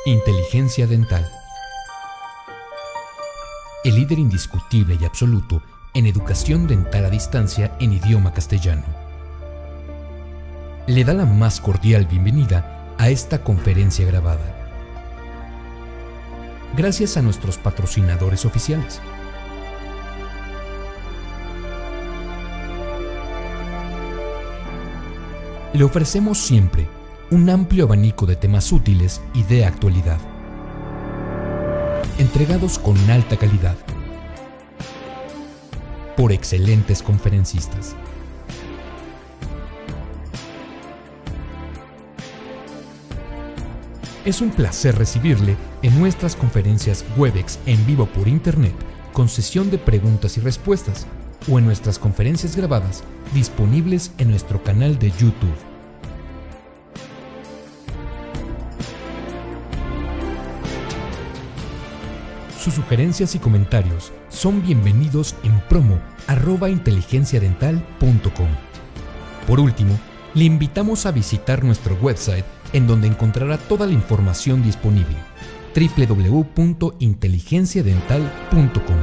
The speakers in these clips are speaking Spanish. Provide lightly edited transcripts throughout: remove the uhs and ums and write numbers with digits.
Inteligencia dental. El líder indiscutible y absoluto en educación dental a distancia en idioma castellano. Le da la más cordial bienvenida a esta conferencia grabada. Gracias a nuestros patrocinadores oficiales. Le ofrecemos siempre un amplio abanico de temas útiles y de actualidad, entregados con alta calidad, por excelentes conferencistas. Es un placer recibirle en nuestras conferencias Webex en vivo por Internet, con sesión de preguntas y respuestas, o en nuestras conferencias grabadas disponibles en nuestro canal de YouTube. Sus sugerencias y comentarios son bienvenidos en promo@inteligenciadental.com. Por último, le invitamos a visitar nuestro website, en donde encontrará toda la información disponible: www.inteligenciadental.com.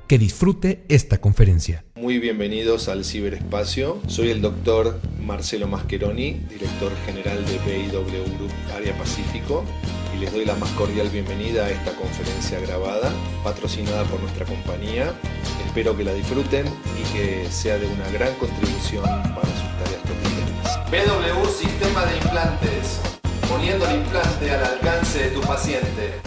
Que disfrute esta conferencia. Muy bienvenidos al ciberespacio. Soy el doctor Marcelo Mascheroni, director general de BIW Group Área Pacífico, y les doy la más cordial bienvenida a esta conferencia grabada, patrocinada por nuestra compañía. Espero que la disfruten y que sea de una gran contribución para sus tareas cotidianas. BW Sistema de Implantes, poniendo el implante al alcance de tu paciente.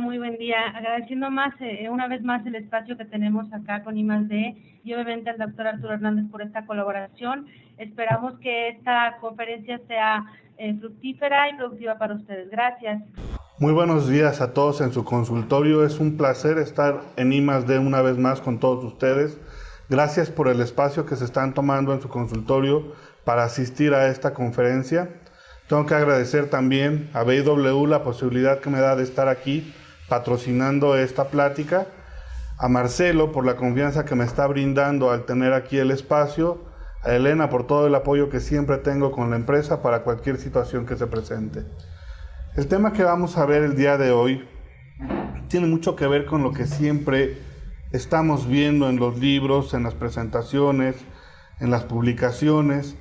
Muy buen día, agradeciendo una vez más el espacio que tenemos acá con I+D y obviamente al doctor Arturo Hernández por esta colaboración. Esperamos que esta conferencia sea fructífera y productiva para ustedes. Gracias. Muy buenos días a todos en su consultorio. Es un placer estar en I+D una vez más con todos ustedes. Gracias por el espacio que se están tomando en su consultorio para asistir a esta conferencia. Tengo que agradecer también a BIW la posibilidad que me da de estar aquí patrocinando esta plática, a Marcelo por la confianza que me está brindando al tener aquí el espacio, a Elena por todo el apoyo que siempre tengo con la empresa para cualquier situación que se presente. El tema que vamos a ver el día de hoy tiene mucho que ver con lo que siempre estamos viendo en los libros, en las presentaciones, en las publicaciones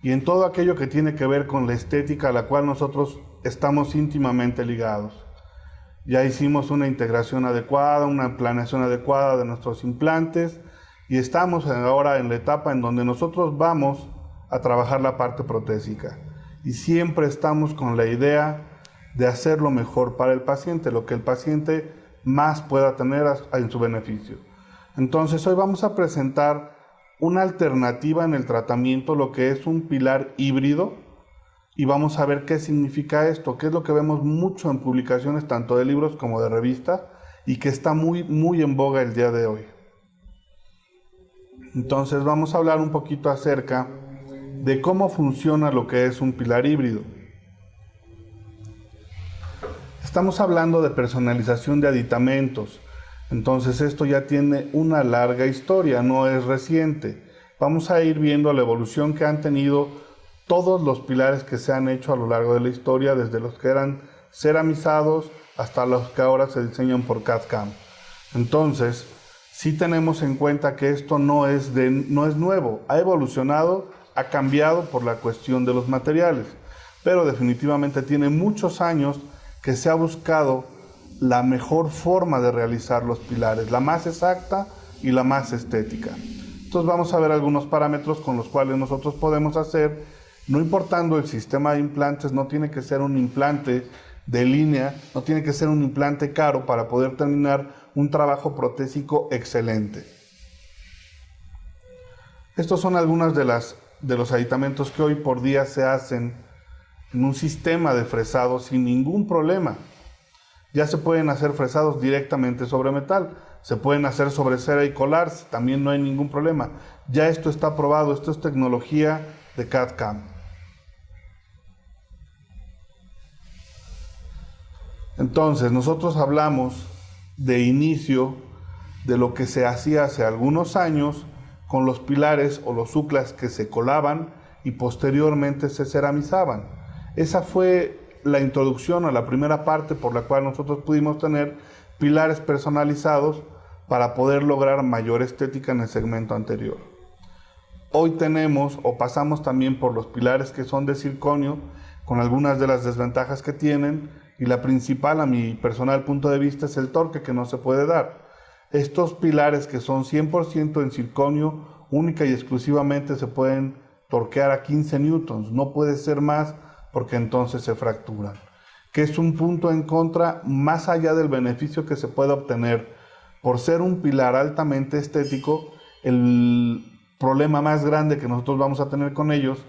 y en todo aquello que tiene que ver con la estética a la cual nosotros estamos íntimamente ligados. Ya hicimos una integración adecuada, una planeación adecuada de nuestros implantes y estamos ahora en la etapa en donde nosotros vamos a trabajar la parte protésica. Y siempre estamos con la idea de hacer lo mejor para el paciente, lo que el paciente más pueda tener en su beneficio. Entonces hoy vamos a presentar una alternativa en el tratamiento, lo que es un pilar híbrido, y vamos a ver qué significa esto, qué es lo que vemos mucho en publicaciones tanto de libros como de revistas y que está muy en boga el día de hoy. Entonces vamos a hablar un poquito acerca de cómo funciona lo que es un pilar híbrido. Estamos hablando de personalización de aditamentos, entonces esto ya tiene una larga historia, no es reciente. Vamos a ir viendo la evolución que han tenido todos los pilares que se han hecho a lo largo de la historia, desde los que eran ceramizados hasta los que ahora se diseñan por CAD/CAM. Entonces, sí tenemos en cuenta que esto no es nuevo, ha evolucionado, ha cambiado por la cuestión de los materiales, pero definitivamente tiene muchos años que se ha buscado la mejor forma de realizar los pilares, la más exacta y la más estética. Entonces vamos a ver algunos parámetros con los cuales nosotros podemos hacer. No importando el sistema de implantes, no tiene que ser un implante de línea, no tiene que ser un implante caro para poder terminar un trabajo protésico excelente. Estos son algunos de los aditamentos que hoy por día se hacen en un sistema de fresado sin ningún problema. Ya se pueden hacer fresados directamente sobre metal, se pueden hacer sobre cera y colarse, también no hay ningún problema. Ya esto está probado, esto es tecnología de CAD/CAM. Entonces, nosotros hablamos de inicio de lo que se hacía hace algunos años con los pilares o los UCLAs que se colaban y posteriormente se ceramizaban. Esa fue la introducción a la primera parte por la cual nosotros pudimos tener pilares personalizados para poder lograr mayor estética en el segmento anterior. Hoy tenemos o pasamos también por los pilares que son de circonio, con algunas de las desventajas que tienen, y la principal a mi personal punto de vista es el torque que no se puede dar. Estos pilares que son 100% en circonio, única y exclusivamente se pueden torquear a 15 newtons, no puede ser más porque entonces se fracturan, que es un punto en contra más allá del beneficio que se puede obtener por ser un pilar altamente estético. El problema más grande que nosotros vamos a tener con ellos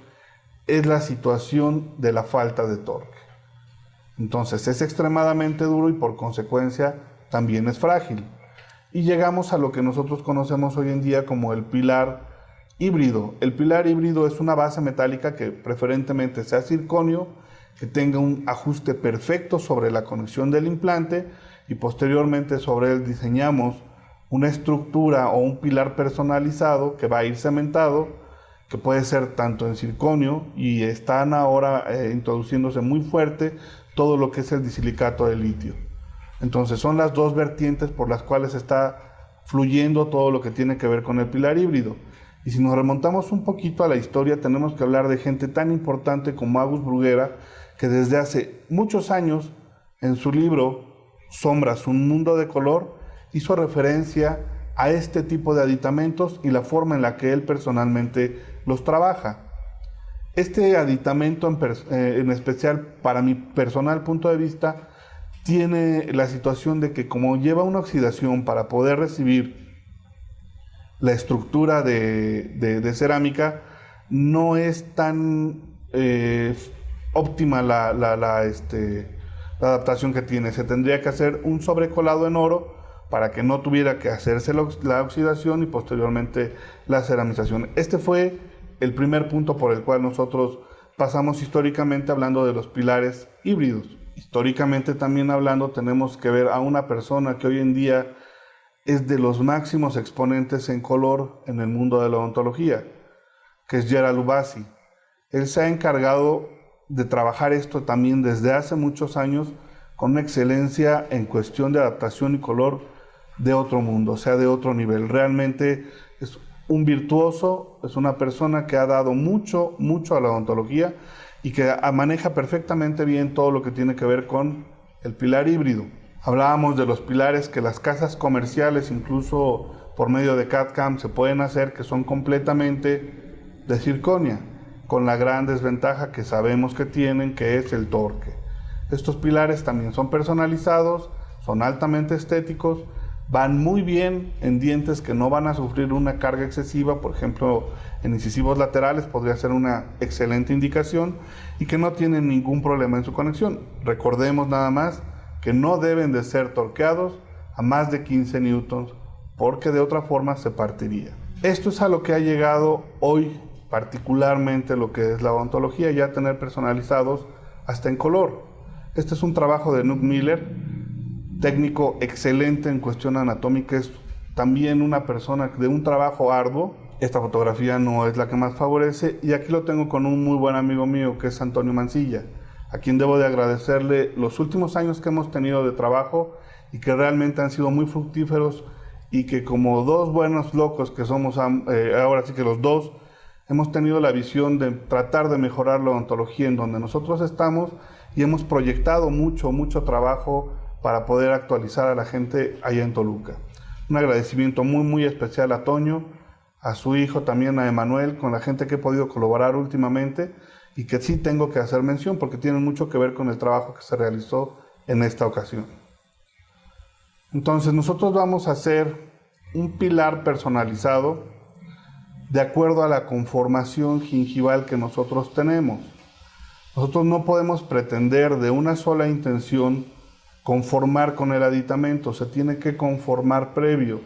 es la situación de la falta de torque. Entonces es extremadamente duro y por consecuencia también es frágil. Y llegamos a lo que nosotros conocemos hoy en día como el pilar híbrido. El pilar híbrido es una base metálica que preferentemente sea circonio, que tenga un ajuste perfecto sobre la conexión del implante y posteriormente sobre él diseñamos una estructura o un pilar personalizado que va a ir cementado, que puede ser tanto en circonio y están ahora introduciéndose muy fuerte todo lo que es el disilicato de litio. Entonces son las dos vertientes por las cuales está fluyendo todo lo que tiene que ver con el pilar híbrido. Y si nos remontamos un poquito a la historia, tenemos que hablar de gente tan importante como August Bruguera, que desde hace muchos años, en su libro Sombras, un mundo de color, hizo referencia a este tipo de aditamentos y la forma en la que él personalmente los trabaja. Este aditamento en especial, para mi personal punto de vista, tiene la situación de que como lleva una oxidación para poder recibir la estructura de cerámica, no es tan óptima la adaptación que tiene. Se tendría que hacer un sobrecolado en oro para que no tuviera que hacerse la oxidación y posteriormente la ceramización. Este fue el primer punto por el cual nosotros pasamos históricamente hablando de los pilares híbridos. Históricamente también hablando, tenemos que ver a una persona que hoy en día es de los máximos exponentes en color en el mundo de la odontología, que es Gerald Ubasi. Él se ha encargado de trabajar esto también desde hace muchos años con una excelencia en cuestión de adaptación y color de otro mundo, o sea, de otro nivel. Realmente es un virtuoso, es una persona que ha dado mucho a la odontología y que maneja perfectamente bien todo lo que tiene que ver con el pilar híbrido. Hablábamos de los pilares que las casas comerciales, incluso por medio de CAD/CAM, se pueden hacer, que son completamente de circonia, con la gran desventaja que sabemos que tienen, que es el torque. Estos pilares también son personalizados, son altamente estéticos, van muy bien en dientes que no van a sufrir una carga excesiva, por ejemplo, en incisivos laterales podría ser una excelente indicación, y que no tienen ningún problema en su conexión. Recordemos nada más que no deben de ser torqueados a más de 15 newtons, porque de otra forma se partiría. Esto es a lo que ha llegado hoy, particularmente lo que es la odontología, ya tener personalizados hasta en color. Este es un trabajo de Nuke Miller, técnico excelente en cuestión anatómica, es también una persona de un trabajo arduo. Esta fotografía no es la que más favorece, y aquí lo tengo con un muy buen amigo mío que es Antonio Mancilla, a quien debo de agradecerle los últimos años que hemos tenido de trabajo y que realmente han sido muy fructíferos, y que como dos buenos locos que somos, ahora sí que los dos, hemos tenido la visión de tratar de mejorar la odontología en donde nosotros estamos, y hemos proyectado mucho trabajo para poder actualizar a la gente allá en Toluca. Un agradecimiento muy especial a Toño, a su hijo también, a Emanuel, con la gente que he podido colaborar últimamente, y que sí tengo que hacer mención porque tienen mucho que ver con el trabajo que se realizó en esta ocasión. Entonces nosotros vamos a hacer un pilar personalizado de acuerdo a la conformación gingival que nosotros tenemos. Nosotros no podemos pretender de una sola intención conformar con el aditamento, se tiene que conformar previo.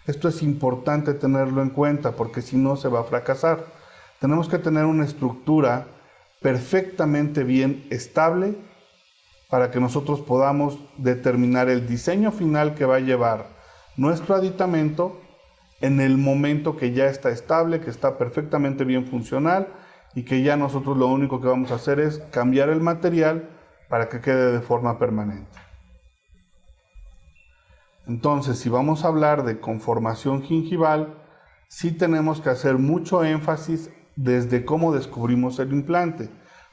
Esto es importante tenerlo en cuenta porque si no se va a fracasar. Tenemos que tener una estructura perfectamente bien estable para que nosotros podamos determinar el diseño final que va a llevar nuestro aditamento en el momento que ya está estable, que está perfectamente bien funcional y que ya nosotros lo único que vamos a hacer es cambiar el material para que quede de forma permanente. Entonces, si vamos a hablar de conformación gingival, sí tenemos que hacer mucho énfasis desde cómo descubrimos el implante,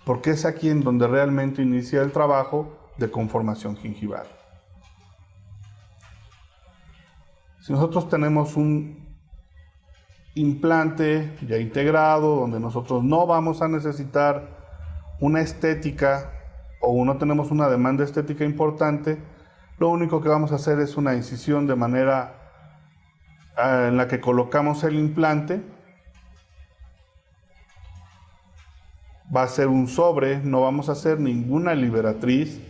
porque es aquí en donde realmente inicia el trabajo de conformación gingival. Si nosotros tenemos un implante ya integrado, donde nosotros no vamos a necesitar una estética o no tenemos una demanda estética importante, lo único que vamos a hacer es una incisión de manera en la que colocamos el implante. Va a ser un sobre, no vamos a hacer ninguna liberatriz.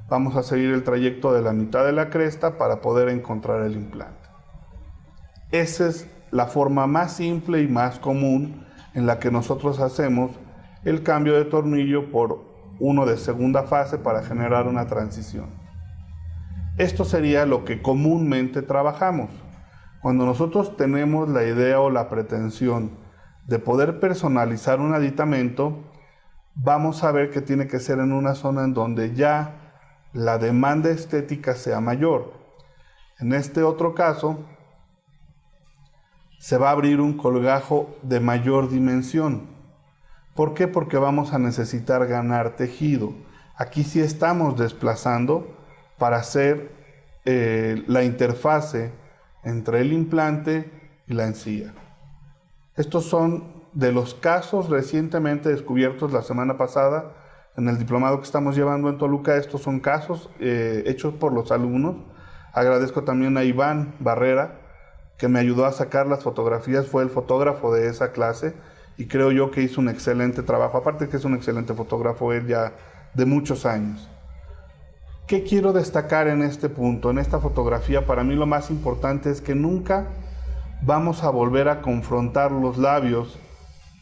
Vamos a seguir el trayecto de la mitad de la cresta para poder encontrar el implante. Esa es la forma más simple y más común en la que nosotros hacemos el cambio de tornillo por uno de segunda fase para generar una transición. Esto sería lo que comúnmente trabajamos. Cuando nosotros tenemos la idea o la pretensión de poder personalizar un aditamento, vamos a ver que tiene que ser en una zona en donde ya la demanda estética sea mayor. En este otro caso, se va a abrir un colgajo de mayor dimensión. ¿Por qué? Porque vamos a necesitar ganar tejido. Aquí sí estamos desplazando para hacer la interfase entre el implante y la encía. Estos son de los casos recientemente descubiertos la semana pasada en el diplomado que estamos llevando en Toluca. Estos son casos hechos por los alumnos. Agradezco también a Iván Barrera, que me ayudó a sacar las fotografías, fue el fotógrafo de esa clase y creo yo que hizo un excelente trabajo, aparte que es un excelente fotógrafo él ya de muchos años. ¿Qué quiero destacar en este punto, en esta fotografía? Para mí lo más importante es que nunca vamos a volver a confrontar los labios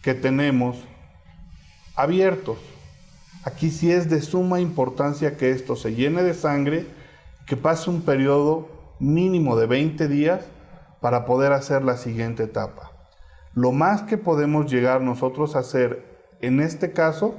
que tenemos abiertos. Aquí sí es de suma importancia que esto se llene de sangre, que pase un periodo mínimo de 20 días para poder hacer la siguiente etapa. Lo más que podemos llegar nosotros a hacer en este caso,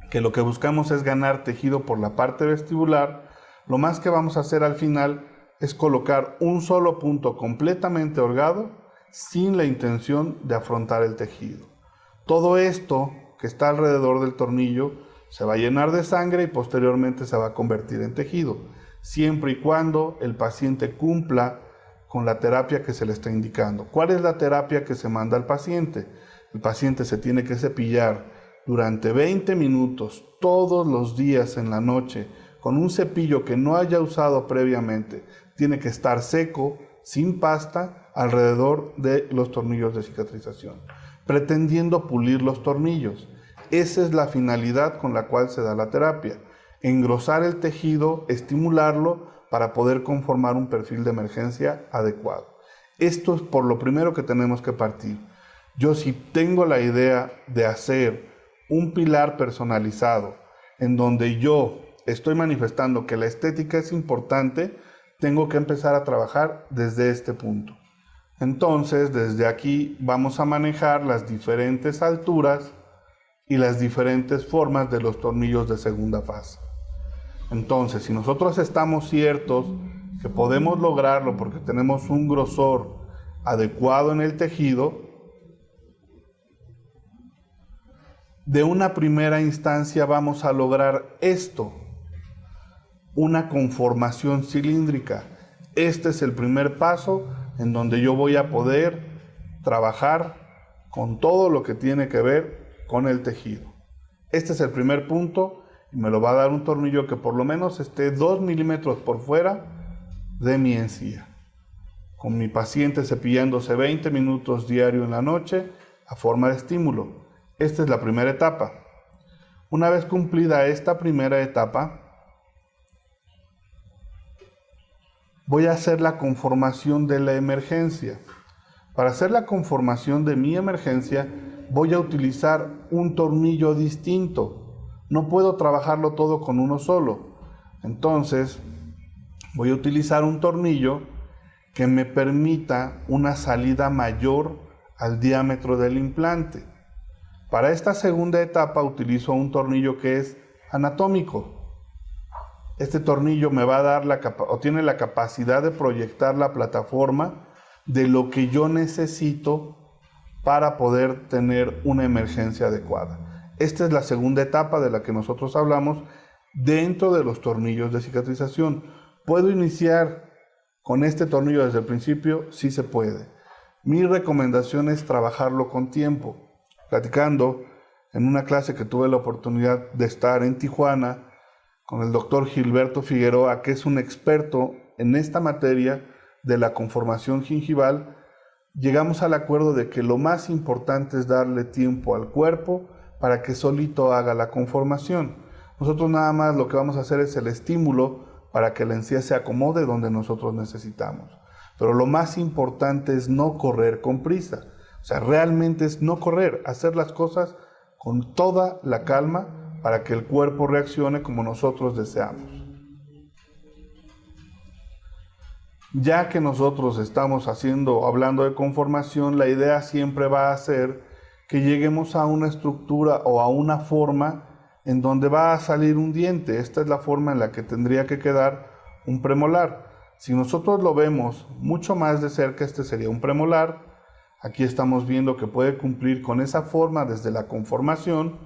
que lo que buscamos es ganar tejido por la parte vestibular, lo más que vamos a hacer al final es colocar un solo punto completamente holgado sin la intención de afrontar el tejido. Todo esto que está alrededor del tornillo se va a llenar de sangre y posteriormente se va a convertir en tejido, siempre y cuando el paciente cumpla con la terapia que se le está indicando. ¿Cuál es la terapia que se manda al paciente? El paciente se tiene que cepillar durante 20 minutos todos los días en la noche con un cepillo que no haya usado previamente. Tiene que estar seco, sin pasta, alrededor de los tornillos de cicatrización, pretendiendo pulir los tornillos. Esa es la finalidad con la cual se da la terapia. Engrosar el tejido, estimularlo para poder conformar un perfil de emergencia adecuado. Esto es por lo primero que tenemos que partir. Yo si tengo la idea de hacer un pilar personalizado en donde yo estoy manifestando que la estética es importante, tengo que empezar a trabajar desde este punto. Entonces, desde aquí vamos a manejar las diferentes alturas y las diferentes formas de los tornillos de segunda fase. Entonces, si nosotros estamos ciertos que podemos lograrlo porque tenemos un grosor adecuado en el tejido, de una primera instancia vamos a lograr esto, una conformación cilíndrica. Este es el primer paso en donde yo voy a poder trabajar con todo lo que tiene que ver con el tejido. Este es el primer punto y me lo va a dar un tornillo que por lo menos esté 2 milímetros por fuera de mi encía. Con mi paciente cepillándose 20 minutos diario en la noche a forma de estímulo. Esta es la primera etapa. Una vez cumplida esta primera etapa, voy a hacer la conformación de la emergencia. Para hacer la conformación de mi emergencia, voy a utilizar un tornillo distinto. No puedo trabajarlo todo con uno solo. Entonces, voy a utilizar un tornillo que me permita una salida mayor al diámetro del implante. Para esta segunda etapa utilizo un tornillo que es anatómico. Este tornillo me va a dar tiene la capacidad de proyectar la plataforma de lo que yo necesito para poder tener una emergencia adecuada. Esta es la segunda etapa de la que nosotros hablamos dentro de los tornillos de cicatrización. ¿Puedo iniciar con este tornillo desde el principio? Sí se puede. Mi recomendación es trabajarlo con tiempo. Platicando en una clase que tuve la oportunidad de estar en Tijuana con el doctor Gilberto Figueroa, que es un experto en esta materia de la conformación gingival, llegamos al acuerdo de que lo más importante es darle tiempo al cuerpo para que solito haga la conformación. Nosotros nada más lo que vamos a hacer es el estímulo para que la encía se acomode donde nosotros necesitamos. Pero lo más importante es no correr con prisa. O sea, realmente es no correr, hacer las cosas con toda la calma para que el cuerpo reaccione como nosotros deseamos. Ya que nosotros estamos hablando de conformación, la idea siempre va a ser que lleguemos a una estructura o a una forma en donde va a salir un diente. Esta es la forma en la que tendría que quedar un premolar. Si nosotros lo vemos mucho más de cerca, este sería un premolar. Aquí estamos viendo que puede cumplir con esa forma desde la conformación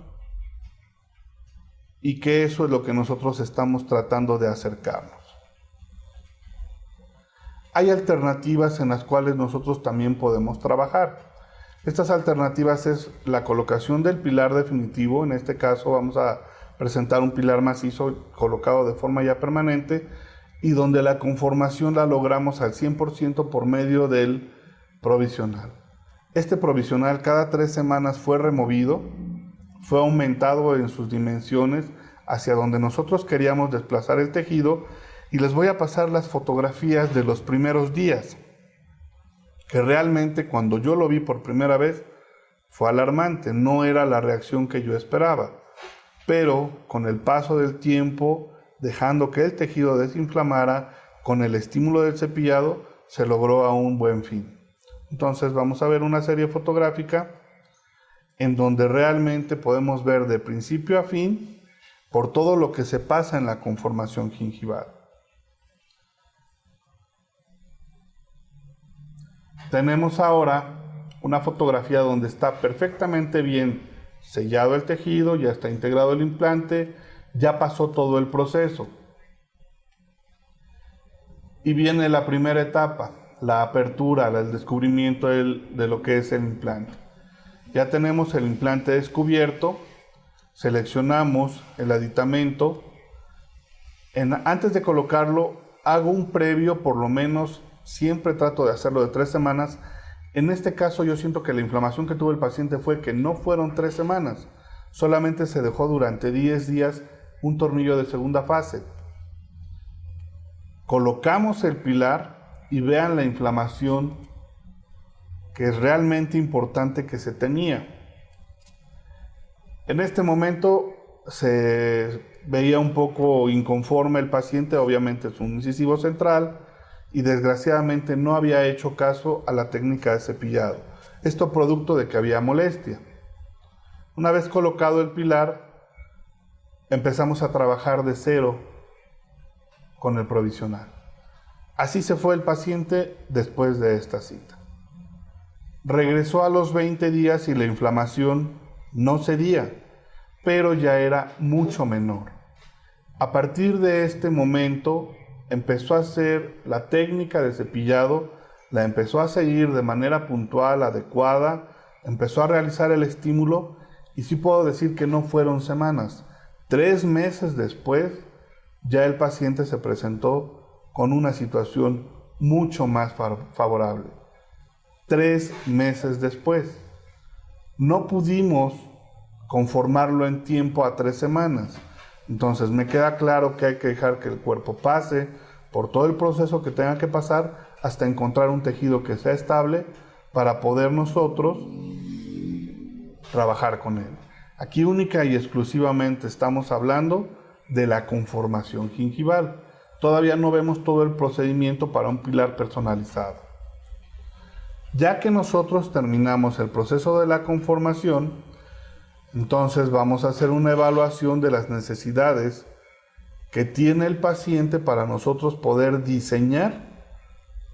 y que eso es lo que nosotros estamos tratando de acercarnos. Hay alternativas en las cuales nosotros también podemos trabajar. Estas alternativas es la colocación del pilar definitivo. En este caso vamos a presentar un pilar macizo colocado de forma ya permanente y donde la conformación la logramos al 100% por medio del provisional. Este provisional cada 3 semanas fue removido, fue aumentado en sus dimensiones hacia donde nosotros queríamos desplazar el tejido y les voy a pasar las fotografías de los primeros días, que realmente cuando yo lo vi por primera vez fue alarmante, no era la reacción que yo esperaba, pero con el paso del tiempo, dejando que el tejido desinflamara, con el estímulo del cepillado, se logró a un buen fin. Entonces vamos a ver una serie fotográfica en donde realmente podemos ver de principio a fin por todo lo que se pasa en la conformación gingival. Tenemos ahora una fotografía donde está perfectamente bien sellado el tejido, ya está integrado el implante, ya pasó todo el proceso. Y viene la primera etapa, la apertura, el descubrimiento de lo que es el implante. Ya tenemos el implante descubierto, seleccionamos el aditamento. Antes de colocarlo, hago un previo, por lo menos siempre trato de hacerlo de 3 semanas. En este caso yo siento que la inflamación que tuvo el paciente fue que no fueron 3 semanas, solamente se dejó durante 10 días un tornillo de segunda fase. Colocamos el pilar y vean la inflamación que es realmente importante que se tenía. En este momento se veía un poco inconforme el paciente, obviamente es un incisivo central y desgraciadamente no había hecho caso a la técnica de cepillado. Esto producto de que había molestia. Una vez colocado el pilar, empezamos a trabajar de cero con el provisional. Así se fue el paciente después de esta cita. Regresó a los 20 días y la inflamación no cedía, pero ya era mucho menor. A partir de este momento empezó a hacer la técnica de cepillado, la empezó a seguir de manera puntual, adecuada, empezó a realizar el estímulo y sí puedo decir que no fueron semanas. 3 meses después ya el paciente se presentó con una situación mucho más favorable. 3 meses después. No pudimos conformarlo en tiempo a 3 semanas. Entonces me queda claro que hay que dejar que el cuerpo pase por todo el proceso que tenga que pasar hasta encontrar un tejido que sea estable para poder nosotros trabajar con él. Aquí única y exclusivamente estamos hablando de la conformación gingival. Todavía no vemos todo el procedimiento para un pilar personalizado. Ya que nosotros terminamos el proceso de la conformación, entonces vamos a hacer una evaluación de las necesidades que tiene el paciente para nosotros poder diseñar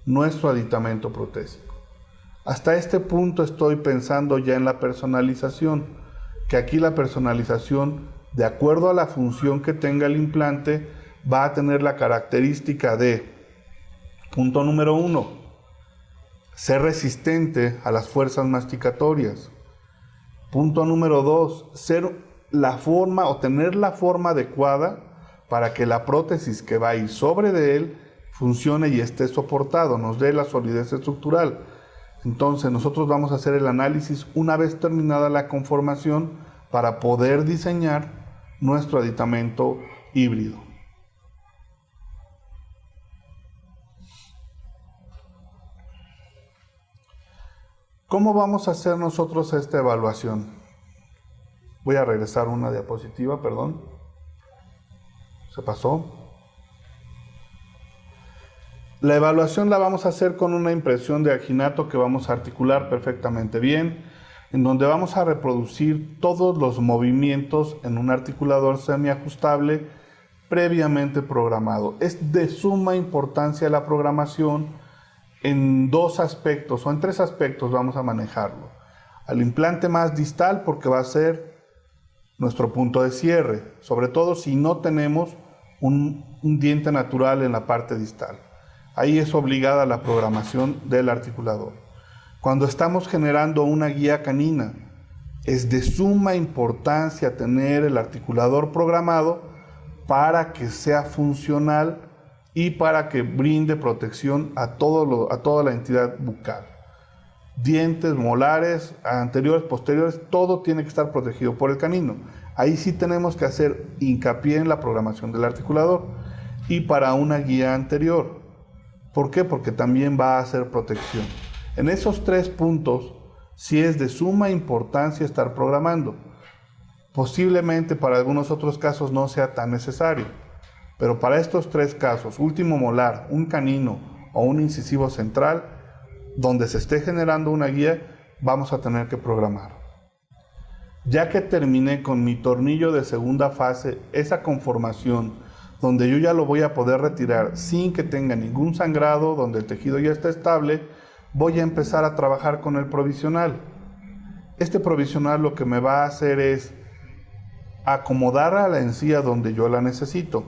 nuestro aditamento protésico. Hasta este punto estoy pensando ya en la personalización, que aquí la personalización, de acuerdo a la función que tenga el implante, va a tener la característica de, punto número 1, ser resistente a las fuerzas masticatorias. Punto número 2, ser la forma o tener la forma adecuada para que la prótesis que va a ir sobre de él funcione y esté soportado, nos dé la solidez estructural. Entonces nosotros vamos a hacer el análisis una vez terminada la conformación para poder diseñar nuestro aditamento híbrido. ¿Cómo vamos a hacer nosotros esta evaluación? Voy a regresar una diapositiva, perdón. Se pasó. La evaluación la vamos a hacer con una impresión de aginato que vamos a articular perfectamente bien, en donde vamos a reproducir todos los movimientos en un articulador semiajustable previamente programado. Es de suma importancia la programación en dos aspectos, o en tres aspectos vamos a manejarlo. Al implante más distal, porque va a ser nuestro punto de cierre, sobre todo si no tenemos un diente natural en la parte distal. Ahí es obligada la programación del articulador. Cuando estamos generando una guía canina, es de suma importancia tener el articulador programado para que sea funcional y para que brinde protección a toda la entidad bucal. Dientes, molares, anteriores, posteriores, todo tiene que estar protegido por el canino. Ahí sí tenemos que hacer hincapié en la programación del articulador y para una guía anterior. ¿Por qué? Porque también va a hacer protección. En esos tres puntos sí es de suma importancia estar programando. Posiblemente para algunos otros casos no sea tan necesario, pero para estos tres casos, último molar, un canino o un incisivo central, donde se esté generando una guía, vamos a tener que programar. Ya que terminé con mi tornillo de segunda fase, esa conformación, donde yo ya lo voy a poder retirar sin que tenga ningún sangrado, donde el tejido ya está estable, voy a empezar a trabajar con el provisional. Este provisional lo que me va a hacer es acomodar a la encía donde yo la necesito.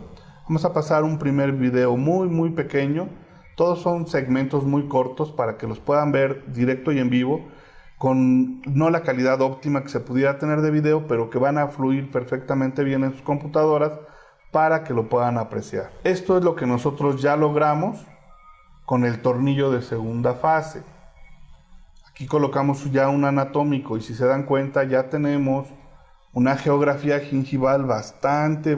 Vamos a pasar un primer video muy pequeño. Todos son segmentos muy cortos para que los puedan ver directo y en vivo, con no la calidad óptima que se pudiera tener de video, pero que van a fluir perfectamente bien en sus computadoras para que lo puedan apreciar. Esto es lo que nosotros ya logramos con el tornillo de segunda fase. Aquí colocamos ya un anatómico y si se dan cuenta ya tenemos una geografía gingival bastante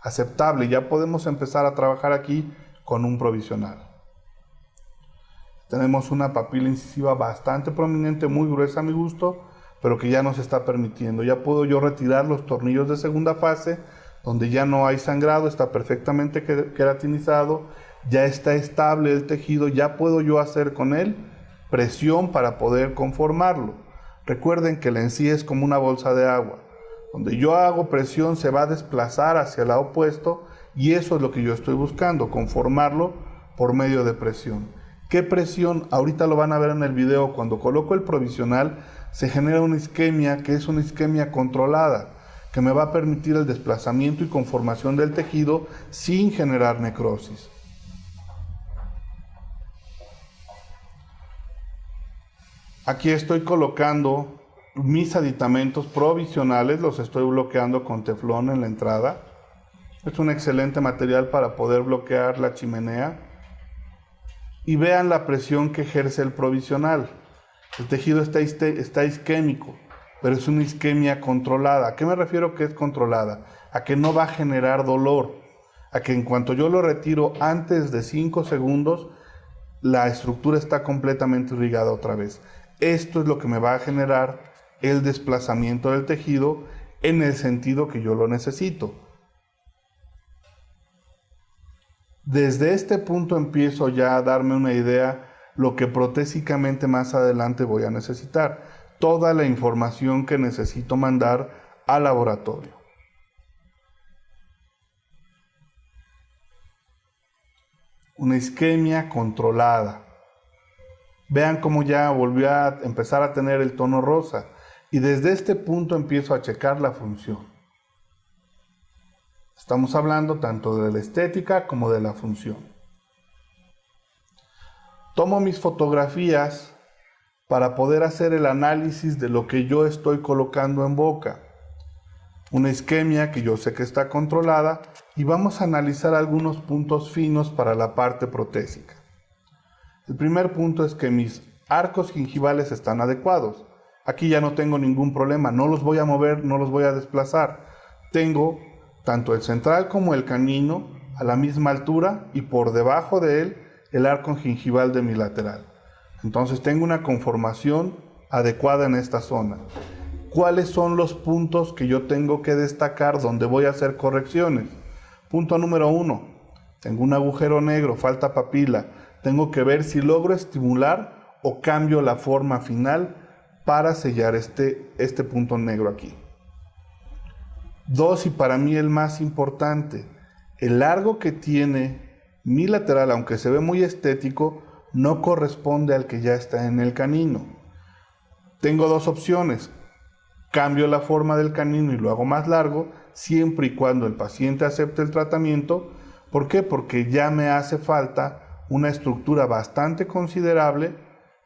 aceptable. Ya podemos empezar a trabajar aquí con un provisional. Tenemos una papila incisiva bastante prominente, muy gruesa a mi gusto, pero que ya nos está permitiendo. Ya puedo yo retirar los tornillos de segunda fase, donde ya no hay sangrado, está perfectamente queratinizado, ya está estable el tejido, ya puedo yo hacer con él presión para poder conformarlo. Recuerden que la encía es como una bolsa de agua. Donde yo hago presión se va a desplazar hacia el lado opuesto y eso es lo que yo estoy buscando, conformarlo por medio de presión. ¿Qué presión? Ahorita lo van a ver en el video. Cuando coloco el provisional se genera una isquemia que es una isquemia controlada, que me va a permitir el desplazamiento y conformación del tejido sin generar necrosis. Aquí estoy colocando mis aditamentos provisionales, los estoy bloqueando con teflón en la entrada. Es un excelente material para poder bloquear la chimenea. Y vean la presión que ejerce el provisional. El tejido está isquémico, pero es una isquemia controlada. ¿A qué me refiero que es controlada? A que no va a generar dolor. A que en cuanto yo lo retiro antes de 5 segundos, la estructura está completamente irrigada otra vez. Esto es lo que me va a generar el desplazamiento del tejido en el sentido que yo lo necesito. Desde este punto empiezo ya a darme una idea lo que protésicamente más adelante voy a necesitar. Toda la información que necesito mandar al laboratorio. Una isquemia controlada. Vean cómo ya volvió a empezar a tener el tono rosa. Y desde este punto empiezo a checar la función. Estamos hablando tanto de la estética como de la función. Tomo mis fotografías para poder hacer el análisis de lo que yo estoy colocando en boca. Una isquemia que yo sé que está controlada y vamos a analizar algunos puntos finos para la parte protésica. El primer punto es que mis arcos gingivales están adecuados. Aquí ya no tengo ningún problema, no los voy a mover, no los voy a desplazar. Tengo tanto el central como el canino a la misma altura y por debajo de él el arco gingival de mi lateral. Entonces tengo una conformación adecuada en esta zona. ¿Cuáles son los puntos que yo tengo que destacar donde voy a hacer correcciones? Punto número 1. Tengo un agujero negro, falta papila. Tengo que ver si logro estimular o cambio la forma final para sellar este punto negro aquí. 2, y para mí el más importante, el largo que tiene mi lateral, aunque se ve muy estético, no corresponde al que ya está en el canino. Tengo dos opciones. Cambio la forma del canino y lo hago más largo, siempre y cuando el paciente acepte el tratamiento. ¿Por qué? Porque ya me hace falta una estructura bastante considerable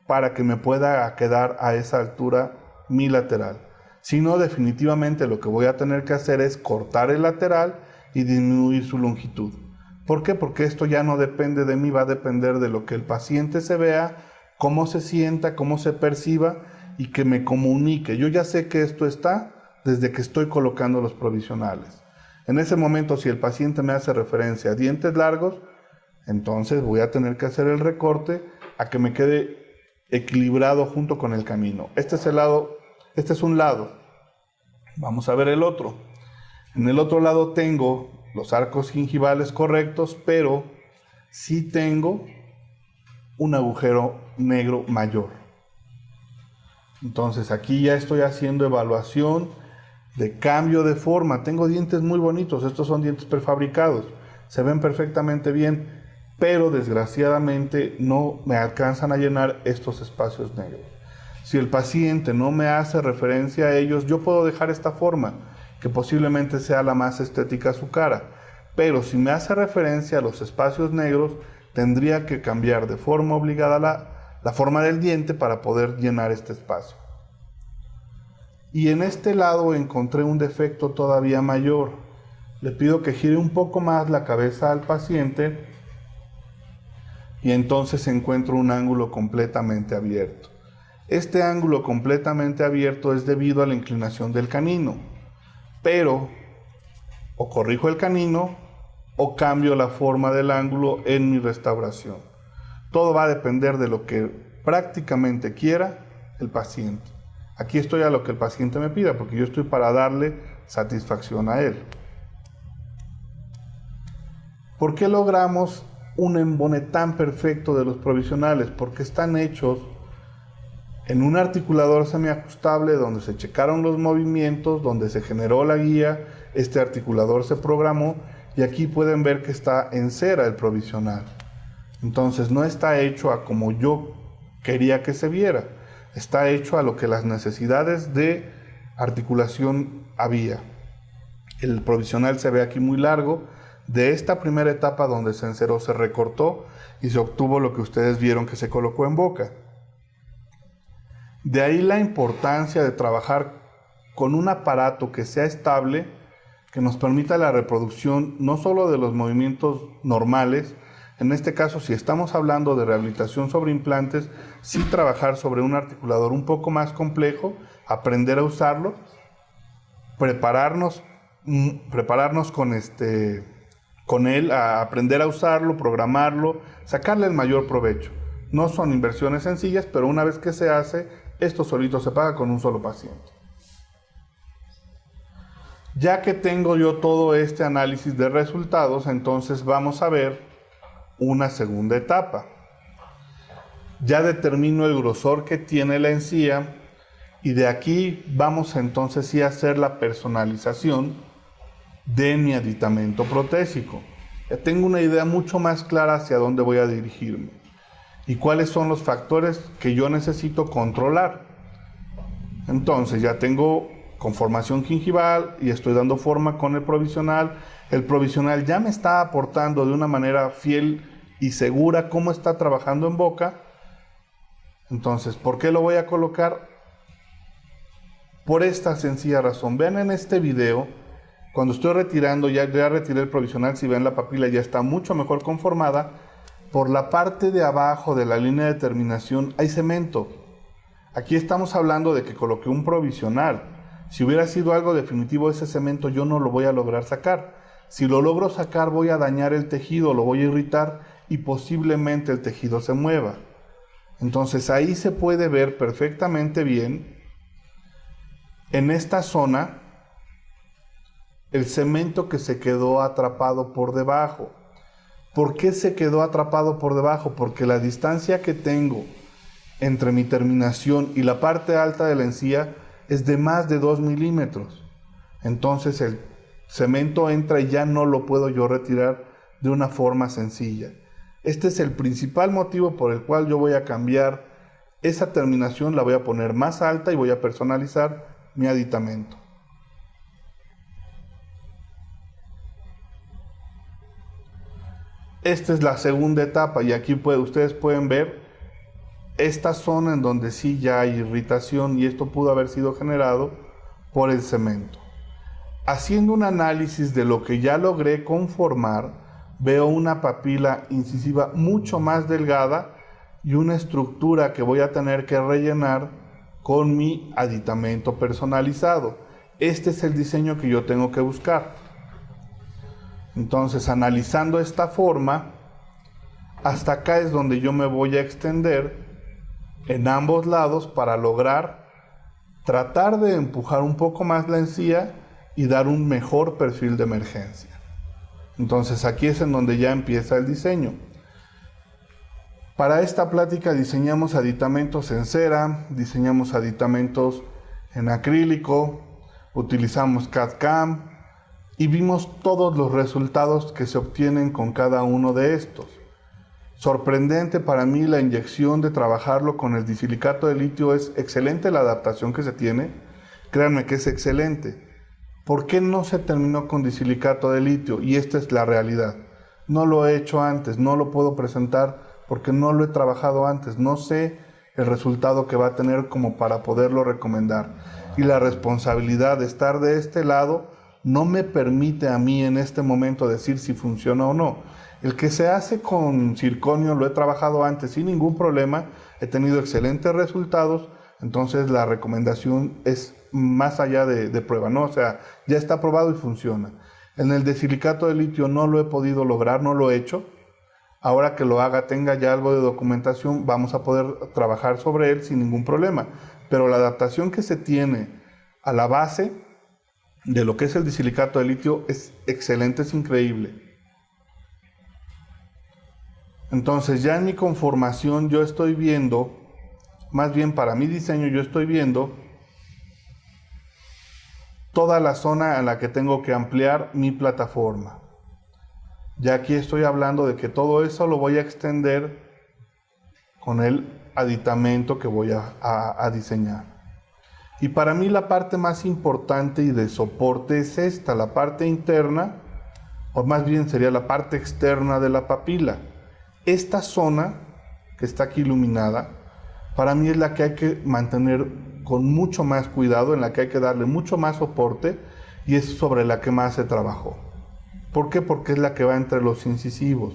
para que me pueda quedar a esa altura mi lateral. Si no, definitivamente lo que voy a tener que hacer es cortar el lateral y disminuir su longitud. ¿Por qué? Porque esto ya no depende de mí, va a depender de lo que el paciente se vea, cómo se sienta, cómo se perciba y que me comunique. Yo ya sé que esto está desde que estoy colocando los provisionales. En ese momento, si el paciente me hace referencia a dientes largos, entonces voy a tener que hacer el recorte a que me quede equilibrado junto con el canino. Este es un lado. Vamos a ver el otro. En el otro lado tengo los arcos gingivales correctos, pero sí tengo un agujero negro mayor. Entonces aquí ya estoy haciendo evaluación de cambio de forma. Tengo dientes muy bonitos, estos son dientes prefabricados, se ven perfectamente bien, pero desgraciadamente no me alcanzan a llenar estos espacios negros. Si el paciente no me hace referencia a ellos, yo puedo dejar esta forma, que posiblemente sea la más estética a su cara, pero si me hace referencia a los espacios negros, tendría que cambiar de forma obligada la forma del diente para poder llenar este espacio. Y en este lado encontré un defecto todavía mayor. Le pido que gire un poco más la cabeza al paciente y entonces encuentro un ángulo completamente abierto. Este ángulo completamente abierto es debido a la inclinación del canino, pero o corrijo el canino o cambio la forma del ángulo en mi restauración. Todo va a depender de lo que prácticamente quiera el paciente. Aquí estoy a lo que el paciente me pida, porque yo estoy para darle satisfacción a él. ¿Por qué logramos un embone tan perfecto de los provisionales? Porque están hechos en un articulador semiajustable donde se checaron los movimientos, donde se generó la guía, este articulador se programó y aquí pueden ver que está en cera el provisional. Entonces no está hecho a como yo quería que se viera, está hecho a lo que las necesidades de articulación había. El provisional se ve aquí muy largo. De esta primera etapa donde se enceró se recortó y se obtuvo lo que ustedes vieron que se colocó en boca. De ahí la importancia de trabajar con un aparato que sea estable, que nos permita la reproducción no solo de los movimientos normales. En este caso, si estamos hablando de rehabilitación sobre implantes, sí trabajar sobre un articulador un poco más complejo, aprender a usarlo, prepararnos con él, a aprender a usarlo, programarlo, sacarle el mayor provecho. No son inversiones sencillas, pero una vez que se hace, esto solito se paga con un solo paciente. Ya que tengo yo todo este análisis de resultados, entonces vamos a ver una segunda etapa. Ya determino el grosor que tiene la encía y de aquí vamos entonces sí a hacer la personalización de mi aditamento protésico. Ya tengo una idea mucho más clara hacia dónde voy a dirigirme y cuáles son los factores que yo necesito controlar. Entonces ya tengo conformación gingival y estoy dando forma con el provisional. El provisional ya me está aportando de una manera fiel y segura cómo está trabajando en boca. Entonces, ¿por qué lo voy a colocar? Por esta sencilla razón. Vean en este video, cuando estoy retirando, ya retiré el provisional, si ven la papila ya está mucho mejor conformada. Por la parte de abajo de la línea de terminación hay cemento. Aquí estamos hablando de que coloqué un provisional. Si hubiera sido algo definitivo, ese cemento yo no lo voy a lograr sacar. Si lo logro sacar, voy a dañar el tejido, lo voy a irritar y posiblemente el tejido se mueva. Entonces ahí se puede ver perfectamente bien, en esta zona, el cemento que se quedó atrapado por debajo. ¿Por qué se quedó atrapado por debajo? Porque la distancia que tengo entre mi terminación y la parte alta de la encía es de más de 2 milímetros. Entonces el cemento entra y ya no lo puedo yo retirar de una forma sencilla. Este es el principal motivo por el cual yo voy a cambiar esa terminación, la voy a poner más alta y voy a personalizar mi aditamento. Esta es la segunda etapa y aquí ustedes pueden ver esta zona en donde sí ya hay irritación y esto pudo haber sido generado por el cemento. Haciendo un análisis de lo que ya logré conformar, veo una papila incisiva mucho más delgada y una estructura que voy a tener que rellenar con mi aditamento personalizado. Este es el diseño que yo tengo que buscar. Entonces, analizando esta forma, hasta acá es donde yo me voy a extender en ambos lados para lograr tratar de empujar un poco más la encía y dar un mejor perfil de emergencia. Entonces aquí es en donde ya empieza el diseño. Para esta plática diseñamos aditamentos en cera, diseñamos aditamentos en acrílico, utilizamos CAD/CAM y vimos todos los resultados que se obtienen con cada uno de estos. Sorprendente para mí la inyección de trabajarlo con el disilicato de litio, es excelente la adaptación que se tiene, créanme que es excelente. ¿Por qué no se terminó con disilicato de litio? Y esta es la realidad. No lo he hecho antes, no lo puedo presentar porque no lo he trabajado antes, no sé el resultado que va a tener como para poderlo recomendar. Y la responsabilidad de estar de este lado no me permite a mí en este momento decir si funciona o no. El que se hace con circonio lo he trabajado antes sin ningún problema, he tenido excelentes resultados, entonces la recomendación es más allá de prueba, ¿no? O sea, ya está probado y funciona. En el disilicato de litio no lo he podido lograr, no lo he hecho. Ahora que lo haga, tenga ya algo de documentación, vamos a poder trabajar sobre él sin ningún problema. Pero la adaptación que se tiene a la base de lo que es el disilicato de litio es excelente, es increíble. Entonces ya en mi conformación yo estoy viendo, más bien para mi diseño yo estoy viendo toda la zona en la que tengo que ampliar mi plataforma. Ya aquí estoy hablando de que todo eso lo voy a extender con el aditamento que voy a diseñar. Y para mí la parte más importante y de soporte es esta, la parte interna, o más bien sería la parte externa de la papila. Esta zona que está aquí iluminada, para mí es la que hay que mantener con mucho más cuidado, en la que hay que darle mucho más soporte y es sobre la que más se trabajó. ¿Por qué? Porque es la que va entre los incisivos.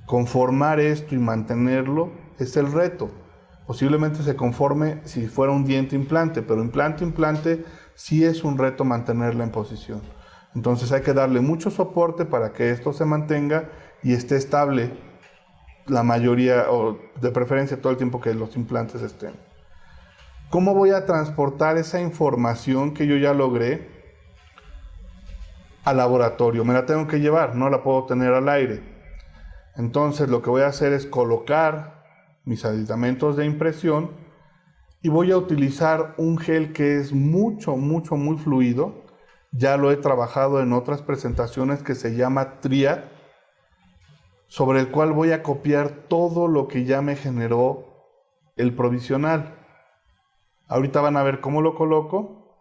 Conformar esto y mantenerlo es el reto. Posiblemente se conforme si fuera un diente implante, pero implante sí es un reto mantenerla en posición. Entonces hay que darle mucho soporte para que esto se mantenga y esté estable la mayoría, o de preferencia todo el tiempo que los implantes estén. ¿Cómo voy a transportar esa información que yo ya logré al laboratorio? Me la tengo que llevar, no la puedo tener al aire. Entonces lo que voy a hacer es colocar mis aditamentos de impresión y voy a utilizar un gel que es muy fluido. Ya lo he trabajado en otras presentaciones, que se llama Triad, sobre el cual voy a copiar todo lo que ya me generó el provisional. Ahorita van a ver cómo lo coloco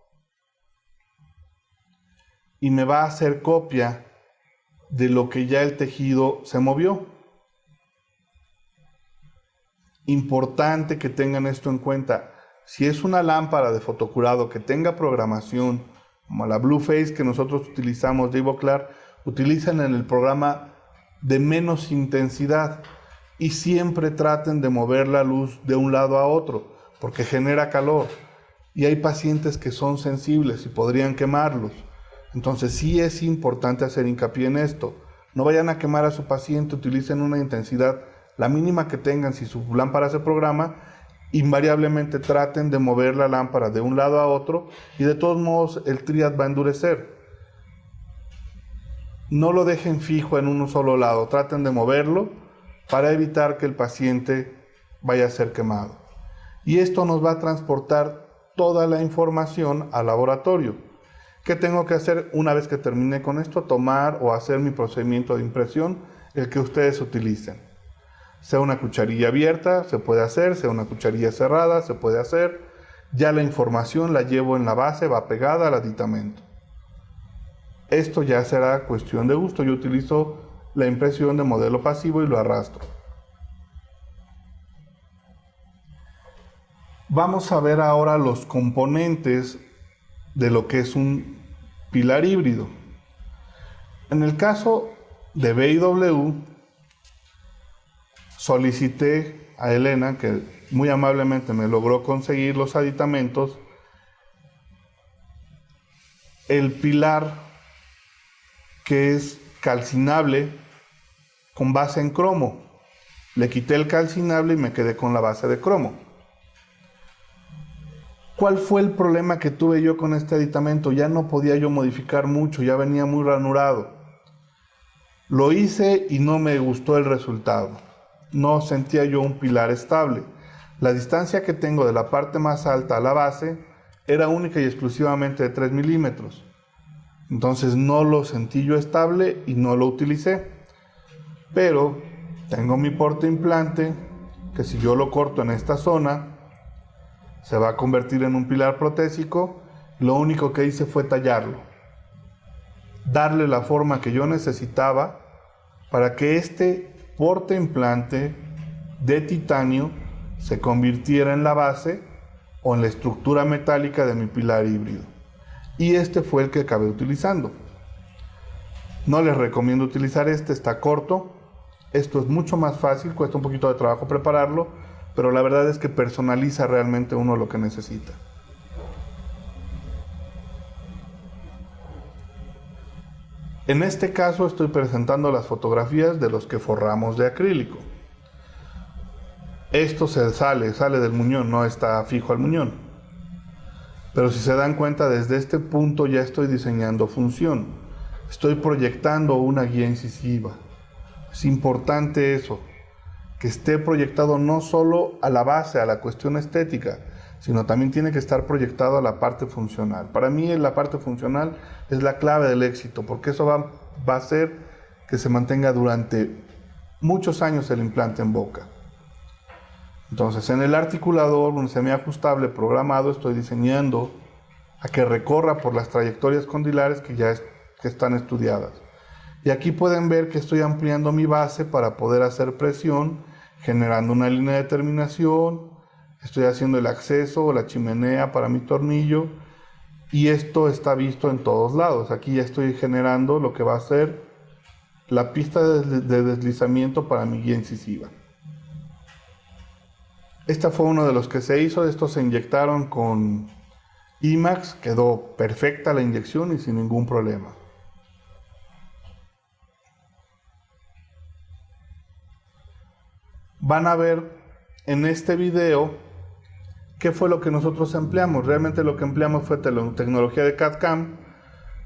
y me va a hacer copia de lo que ya el tejido se movió. Importante que tengan esto en cuenta. Si es una lámpara de fotocurado que tenga programación, como la Blueface que nosotros utilizamos de Ivoclar, utilizan en el programa de menos intensidad y siempre traten de mover la luz de un lado a otro, porque genera calor y hay pacientes que son sensibles y podrían quemarlos. Entonces sí es importante hacer hincapié en esto. No vayan a quemar a su paciente, utilicen una intensidad, la mínima que tengan. Si su lámpara se programa, invariablemente traten de mover la lámpara de un lado a otro y de todos modos el Triad va a endurecer. No lo dejen fijo en un solo lado, traten de moverlo para evitar que el paciente vaya a ser quemado. Y esto nos va a transportar toda la información al laboratorio. ¿Qué tengo que hacer una vez que termine con esto? Tomar o hacer mi procedimiento de impresión, el que ustedes utilicen. Sea una cucharilla abierta, se puede hacer, sea una cucharilla cerrada, se puede hacer. Ya la información la llevo en la base, va pegada al aditamento. Esto ya será cuestión de gusto. Yo utilizo la impresión de modelo pasivo y lo arrastro. Vamos a ver ahora los componentes de lo que es un pilar híbrido. En el caso de BIW, solicité a Elena, que muy amablemente me logró conseguir los aditamentos, el pilar que es calcinable con base en cromo. Le quité el calcinable y me quedé con la base de cromo. ¿Cuál fue el problema que tuve yo con este aditamento? Ya no podía yo modificar mucho, ya venía muy ranurado. Lo hice y no me gustó el resultado. No sentía yo un pilar estable. La distancia que tengo de la parte más alta a la base era única y exclusivamente de 3 milímetros. Entonces no lo sentí yo estable y no lo utilicé. Pero tengo mi portaimplante que si yo lo corto en esta zona se va a convertir en un pilar protésico. Lo único que hice fue tallarlo, darle la forma que yo necesitaba para que este portaimplante de titanio se convirtiera en la base o en la estructura metálica de mi pilar híbrido. Y este fue el que acabé utilizando. No les recomiendo utilizar este, está corto. Esto es mucho más fácil, cuesta un poquito de trabajo prepararlo, pero la verdad es que personaliza realmente uno lo que necesita. En este caso estoy presentando las fotografías de los que forramos de acrílico. Esto sale del muñón, no está fijo al muñón. Pero si se dan cuenta, desde este punto ya estoy diseñando función. Estoy proyectando una guía incisiva. Es importante eso, que esté proyectado no solo a la base, a la cuestión estética, sino también tiene que estar proyectado a la parte funcional. Para mí la parte funcional es la clave del éxito, porque eso va a hacer que se mantenga durante muchos años el implante en boca. Entonces, en el articulador, un semiajustable programado, estoy diseñando a que recorra por las trayectorias condilares que están estudiadas. Y aquí pueden ver que estoy ampliando mi base para poder hacer presión, generando una línea de terminación. Estoy haciendo el acceso o la chimenea para mi tornillo. Y esto está visto en todos lados. Aquí ya estoy generando lo que va a ser la pista de deslizamiento para mi guía incisiva. Esta fue uno de los que se hizo. Estos se inyectaron con IMAX. Quedó perfecta la inyección y sin ningún problema. van a ver en este video qué fue lo que nosotros empleamos. Realmente lo que empleamos fue tecnología de CAD/CAM,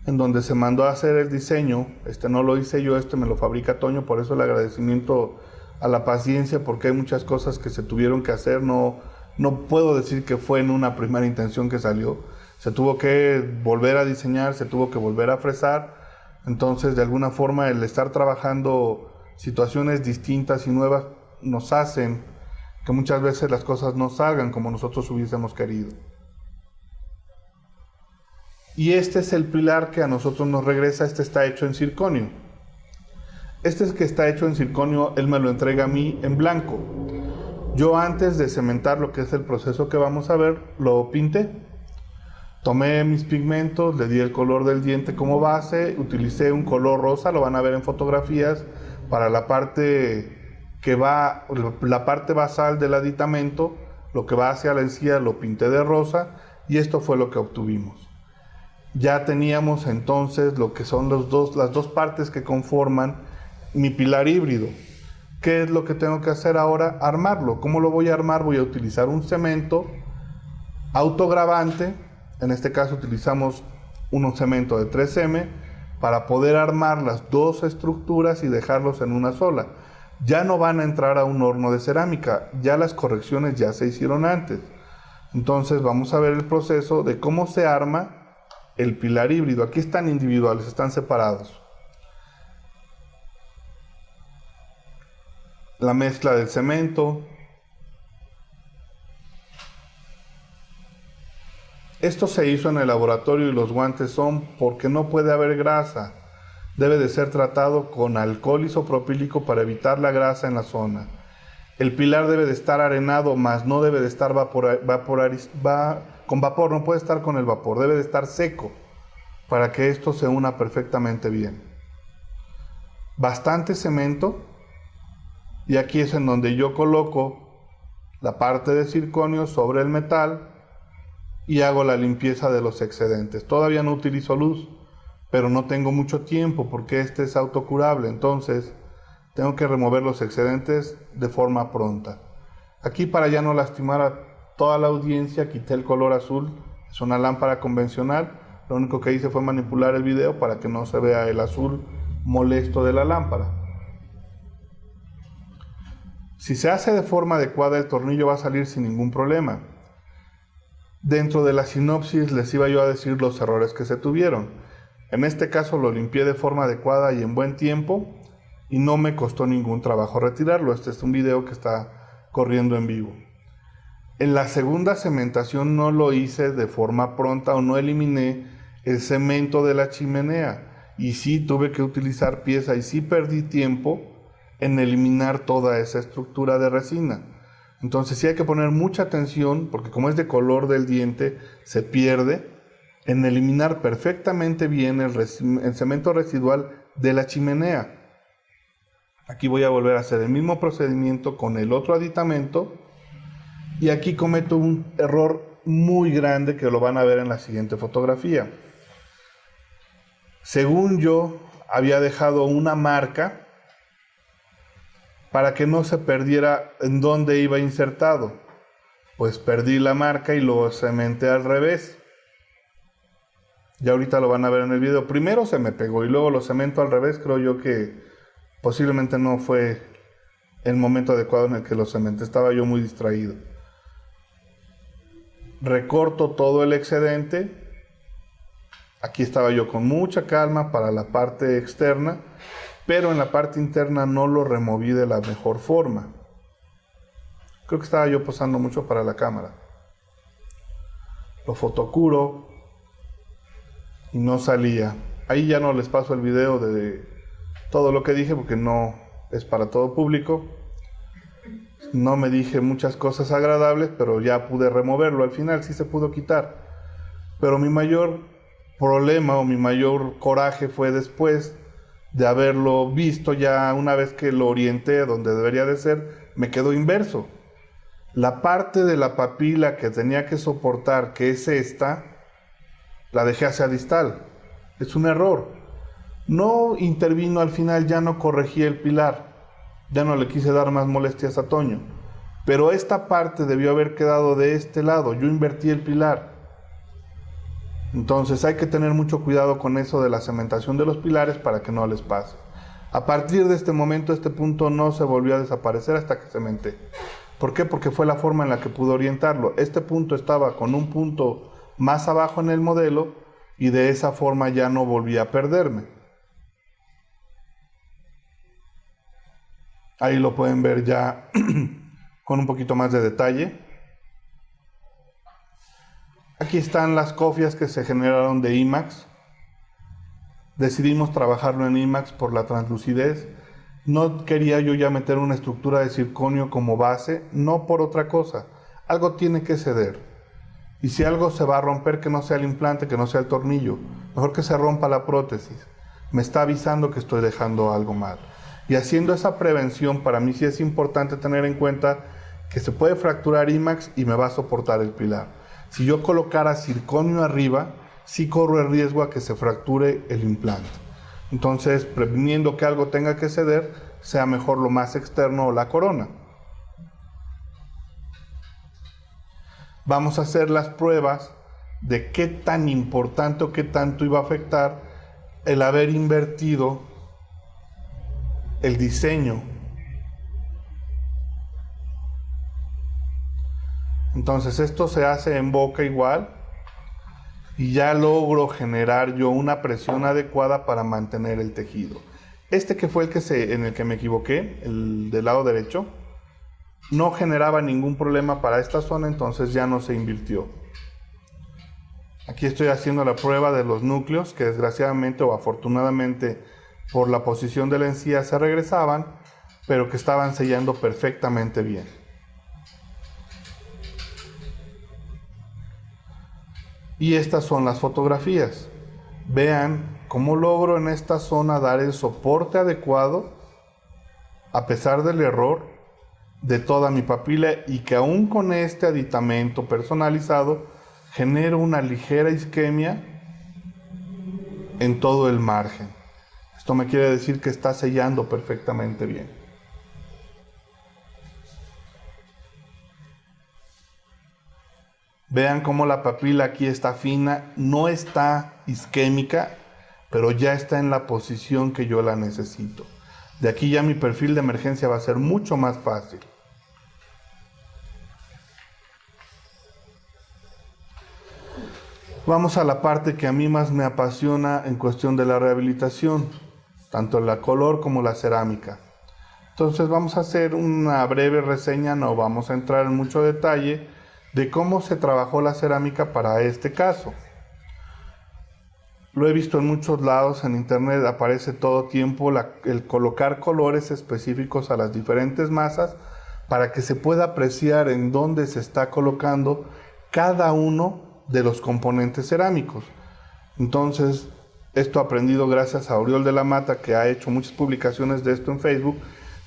en donde se mandó a hacer el diseño. No lo hice yo, me lo fabrica Toño, por eso el agradecimiento a la paciencia, porque hay muchas cosas que se tuvieron que hacer. No puedo decir que fue en una primera intención que salió. Se tuvo que volver a diseñar, se tuvo que volver a fresar. Entonces, de alguna forma, el estar trabajando situaciones distintas y nuevas nos hacen que muchas veces las cosas no salgan como nosotros hubiésemos querido. Y este es el pilar que a nosotros nos regresa. Este está hecho en circonio. Este que está hecho en circonio, él me lo entrega a mí en blanco. Yo, antes de cementar, lo que es el proceso que vamos a ver, lo pinté. Tomé mis pigmentos, le di el color del diente como base, utilicé un color rosa, lo van a ver en fotografías, para la parte la parte basal del aditamento, lo que va hacia la encía lo pinté de rosa, y esto fue lo que obtuvimos. Ya teníamos entonces lo que son las dos partes que conforman mi pilar híbrido. ¿Qué es lo que tengo que hacer ahora? Armarlo. ¿Cómo lo voy a armar? Voy a utilizar un cemento autogravante. En este caso utilizamos un cemento de 3M para poder armar las dos estructuras y dejarlos en una sola. Ya no van a entrar a un horno de cerámica, ya las correcciones ya se hicieron antes. Entonces vamos a ver el proceso de cómo se arma el pilar híbrido. Aquí están individuales, están separados. La mezcla del cemento. Esto se hizo en el laboratorio y los guantes son porque no puede haber grasa. Debe de ser tratado con alcohol isopropílico para evitar la grasa en la zona. El pilar debe de estar arenado, más no debe de estar con vapor, no puede estar con el vapor, debe de estar seco para que esto se una perfectamente bien. Bastante cemento, y aquí es en donde yo coloco la parte de circonio sobre el metal y hago la limpieza de los excedentes. Todavía no utilizo luz, pero no tengo mucho tiempo porque este es autocurable, entonces tengo que remover los excedentes de forma pronta. Aquí, para ya no lastimar a toda la audiencia, quité el color azul. Es una lámpara convencional. Lo único que hice fue manipular el video para que no se vea el azul molesto de la lámpara. Si se hace de forma adecuada, el tornillo va a salir sin ningún problema. Dentro de la sinopsis les iba yo a decir los errores que se tuvieron. En este caso lo limpié de forma adecuada y en buen tiempo, y no me costó ningún trabajo retirarlo. Este es un video que está corriendo en vivo. En la segunda cementación no lo hice de forma pronta, o no eliminé el cemento de la chimenea, y sí tuve que utilizar pieza, y sí perdí tiempo en eliminar toda esa estructura de resina. Entonces sí hay que poner mucha atención, porque como es de color del diente, se pierde, en eliminar perfectamente bien el cemento residual de la chimenea. Aquí voy a volver a hacer el mismo procedimiento con el otro aditamento, y aquí cometo un error muy grande que lo van a ver en la siguiente fotografía. Según yo, había dejado una marca para que no se perdiera en dónde iba insertado. Pues perdí la marca y lo cementé al revés. Ya ahorita lo van a ver en el video. Primero se me pegó y luego lo cemento al revés. Creo yo que posiblemente no fue el momento adecuado en el que lo cementé. Estaba yo muy distraído. Recorto todo el excedente. Aquí estaba yo con mucha calma para la parte externa, pero en la parte interna no lo removí de la mejor forma. Creo que estaba yo posando mucho para la cámara. Lo fotocuro y no salía. Ahí ya no les paso el video de todo lo que dije porque no es para todo público. No me dije muchas cosas agradables, pero ya pude removerlo. Al final sí se pudo quitar. Pero mi mayor problema o mi mayor coraje fue después de haberlo visto. Ya una vez que lo orienté donde debería de ser, me quedó inverso. La parte de la papila que tenía que soportar, que es esta, la dejé hacia distal. Es un error. No intervino al final, ya no corregí el pilar. Ya no le quise dar más molestias a Toño. Pero esta parte debió haber quedado de este lado. Yo invertí el pilar. Entonces hay que tener mucho cuidado con eso de la cementación de los pilares para que no les pase. A partir de este momento, este punto no se volvió a desaparecer hasta que cementé. ¿Por qué? Porque fue la forma en la que pude orientarlo. Este punto estaba con un punto más abajo en el modelo y de esa forma ya no volví a perderme. Ahí lo pueden ver ya con un poquito más de detalle. Aquí están las cofias que se generaron de IMAX. Decidimos trabajarlo en IMAX por la translucidez. No quería yo ya meter una estructura de circonio como base, no por otra cosa. Algo tiene que ceder. Y si algo se va a romper, que no sea el implante, que no sea el tornillo. Mejor que se rompa la prótesis. Me está avisando que estoy dejando algo mal. Y haciendo esa prevención, para mí sí es importante tener en cuenta que se puede fracturar IMAX y me va a soportar el pilar. Si yo colocara circonio arriba, sí corro el riesgo a que se fracture el implante. Entonces, previniendo que algo tenga que ceder, sea mejor lo más externo o la corona. Vamos a hacer las pruebas de qué tan importante o qué tanto iba a afectar el haber invertido el diseño. Entonces esto se hace en boca igual y ya logro generar yo una presión adecuada para mantener el tejido. Este que fue en el que me equivoqué, el del lado derecho, no generaba ningún problema para esta zona, entonces ya no se invirtió. Aquí estoy haciendo la prueba de los núcleos que desgraciadamente o afortunadamente por la posición de la encía se regresaban, pero que estaban sellando perfectamente bien. Y estas son las fotografías. Vean cómo logro en esta zona dar el soporte adecuado a pesar del error de toda mi papila y que aún con este aditamento personalizado genero una ligera isquemia en todo el margen. Esto me quiere decir que está sellando perfectamente bien. Vean cómo la papila aquí está fina, no está isquémica, pero ya está en la posición que yo la necesito. De aquí ya mi perfil de emergencia va a ser mucho más fácil. Vamos a la parte que a mí más me apasiona en cuestión de la rehabilitación, tanto la color como la cerámica. Entonces vamos a hacer una breve reseña, no vamos a entrar en mucho detalle, de cómo se trabajó la cerámica para este caso. Lo he visto en muchos lados, en internet aparece todo tiempo el colocar colores específicos a las diferentes masas para que se pueda apreciar en dónde se está colocando cada uno de los componentes cerámicos. Entonces, esto aprendido gracias a Oriol de la Mata, que ha hecho muchas publicaciones de esto en Facebook.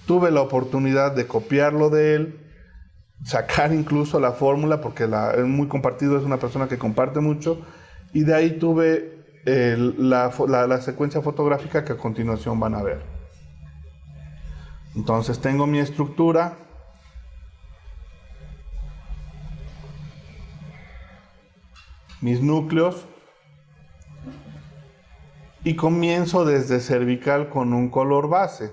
Tuve la oportunidad de copiarlo de él, sacar incluso la fórmula, porque es muy compartido, es una persona que comparte mucho, y de ahí tuve la secuencia fotográfica que a continuación van a ver. Entonces tengo mi estructura, mis núcleos, y comienzo desde cervical con un color base.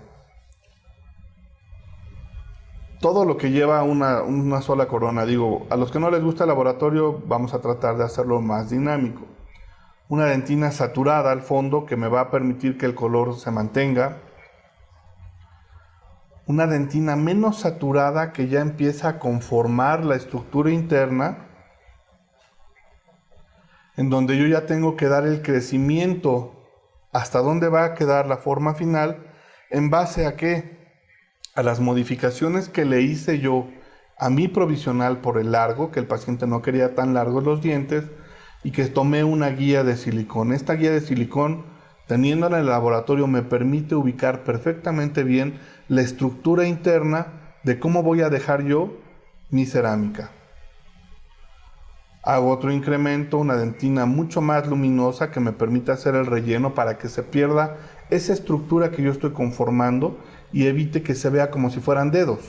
Todo lo que lleva una sola corona, digo, a los que no les gusta el laboratorio, vamos a tratar de hacerlo más dinámico. Una dentina saturada al fondo que me va a permitir que el color se mantenga. Una dentina menos saturada que ya empieza a conformar la estructura interna, en donde yo ya tengo que dar el crecimiento hasta dónde va a quedar la forma final, en base a qué, a las modificaciones que le hice yo a mi provisional por el largo, que el paciente no quería tan largos los dientes, y que tomé una guía de silicón. Esta guía de silicón, teniéndola en el laboratorio, me permite ubicar perfectamente bien la estructura interna de cómo voy a dejar yo mi cerámica. Hago otro incremento, una dentina mucho más luminosa que me permite hacer el relleno para que se pierda esa estructura que yo estoy conformando y evite que se vea como si fueran dedos.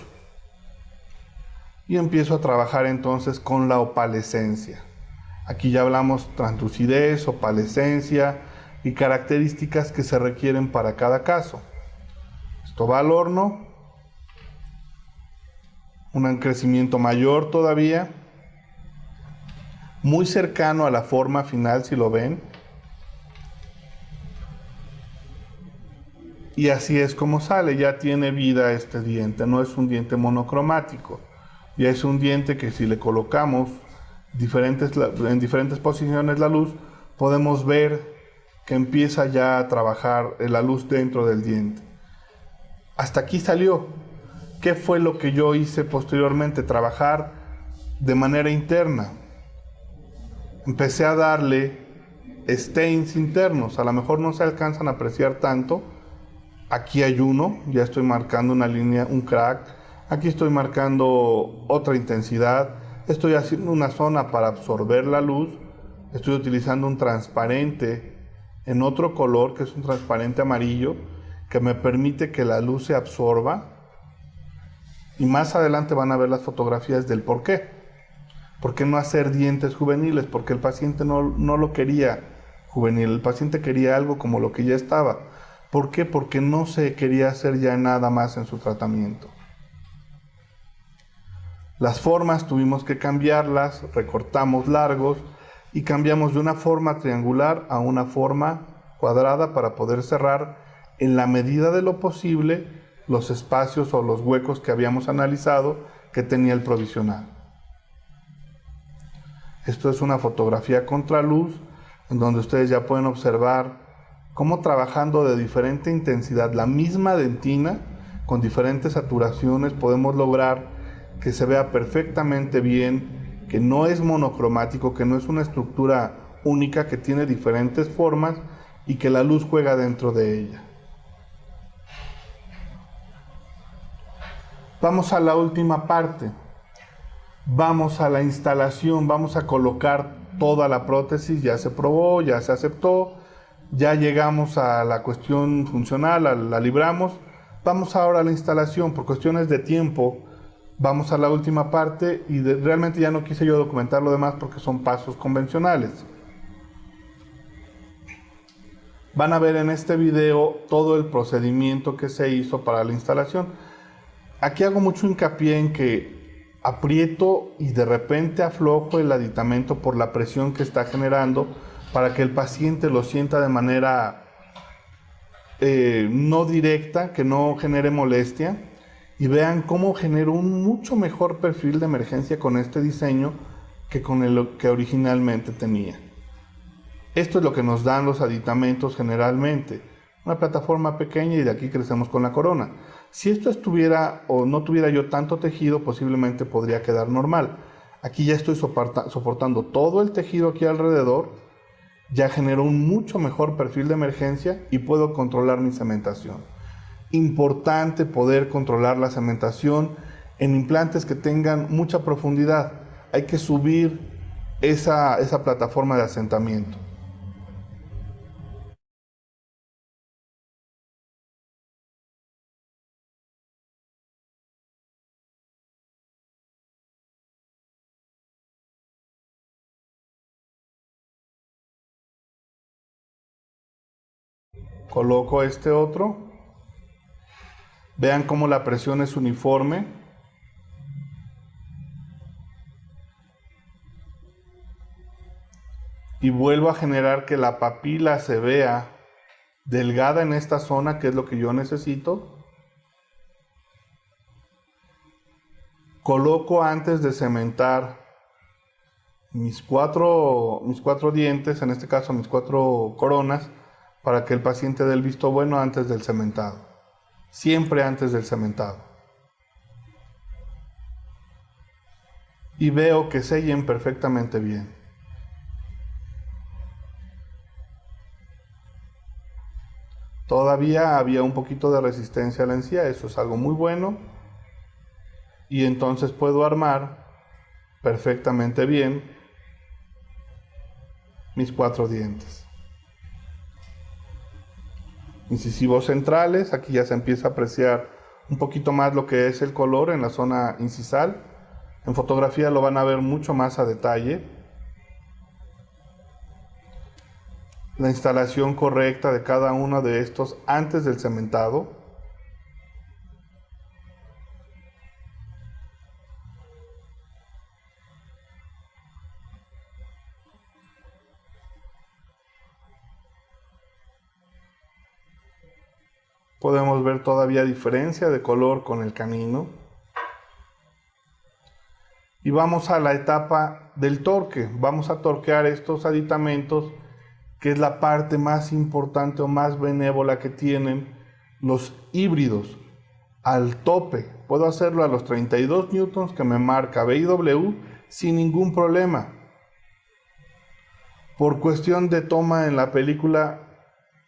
Y empiezo a trabajar entonces con la opalescencia. Aquí ya hablamos translucidez, opalescencia y características que se requieren para cada caso. Esto va al horno, un crecimiento mayor todavía, muy cercano a la forma final si lo ven. Y así es como sale, ya tiene vida este diente, no es un diente monocromático, ya es un diente que si le colocamos en diferentes posiciones la luz, podemos ver que empieza ya a trabajar la luz dentro del diente. Hasta aquí salió. ¿Qué fue lo que yo hice posteriormente? Trabajar de manera interna. Empecé a darle stains internos, a lo mejor no se alcanzan a apreciar tanto. Aquí hay uno, ya estoy marcando una línea, un crack. Aquí estoy marcando otra intensidad. Estoy haciendo una zona para absorber la luz. Estoy utilizando un transparente en otro color, que es un transparente amarillo, que me permite que la luz se absorba. Y más adelante van a ver las fotografías del por qué. ¿Por qué no hacer dientes juveniles? Porque el paciente no lo quería juvenil. El paciente quería algo como lo que ya estaba. ¿Por qué? Porque no se quería hacer ya nada más en su tratamiento. Las formas tuvimos que cambiarlas, recortamos largos y cambiamos de una forma triangular a una forma cuadrada para poder cerrar en la medida de lo posible los espacios o los huecos que habíamos analizado que tenía el provisional. Esto es una fotografía contraluz en donde ustedes ya pueden observar cómo trabajando de diferente intensidad la misma dentina con diferentes saturaciones podemos lograr que se vea perfectamente bien, que no es monocromático, que no es una estructura única, que tiene diferentes formas y que la luz juega dentro de ella. Vamos a la última parte. Vamos a la instalación, vamos a colocar toda la prótesis, ya se probó, ya se aceptó, ya llegamos a la cuestión funcional, la libramos. Vamos ahora a la instalación, por cuestiones de tiempo, vamos a la última parte y realmente ya no quise yo documentar lo demás porque son pasos convencionales. Van a ver en este video todo el procedimiento que se hizo para la instalación. Aquí hago mucho hincapié en que aprieto y de repente aflojo el aditamento por la presión que está generando para que el paciente lo sienta de manera no directa, que no genere molestia, y vean cómo genero un mucho mejor perfil de emergencia con este diseño que con el que originalmente tenía. Esto es lo que nos dan los aditamentos generalmente. Una plataforma pequeña y de aquí crecemos con la corona. Si esto estuviera o no tuviera yo tanto tejido, posiblemente podría quedar normal. Aquí ya estoy soportando todo el tejido aquí alrededor, ya genero un mucho mejor perfil de emergencia y puedo controlar mi cementación. Importante poder controlar la cementación en implantes que tengan mucha profundidad. Hay que subir esa plataforma de asentamiento. Coloco este otro. Vean cómo la presión es uniforme. Y vuelvo a generar que la papila se vea delgada en esta zona, que es lo que yo necesito. Coloco antes de cementar mis cuatro dientes, en este caso mis 4 coronas, para que el paciente dé el visto bueno antes del cementado. Siempre antes del cementado. Y veo que sellen perfectamente bien. Todavía había un poquito de resistencia a la encía, eso es algo muy bueno. Y entonces puedo armar perfectamente bien mis 4 dientes. incisivos centrales. Aquí ya se empieza a apreciar un poquito más lo que es el color en la zona incisal. En fotografía lo van a ver mucho más a detalle. La instalación correcta de cada uno de estos antes del cementado. Podemos ver todavía diferencia de color con el camino. Y vamos a la etapa del torque. Vamos a torquear estos aditamentos, que es la parte más importante o más benévola que tienen los híbridos. Al tope. Puedo hacerlo a los 32 newtons que me marca BIW sin ningún problema. Por cuestión de toma en la película,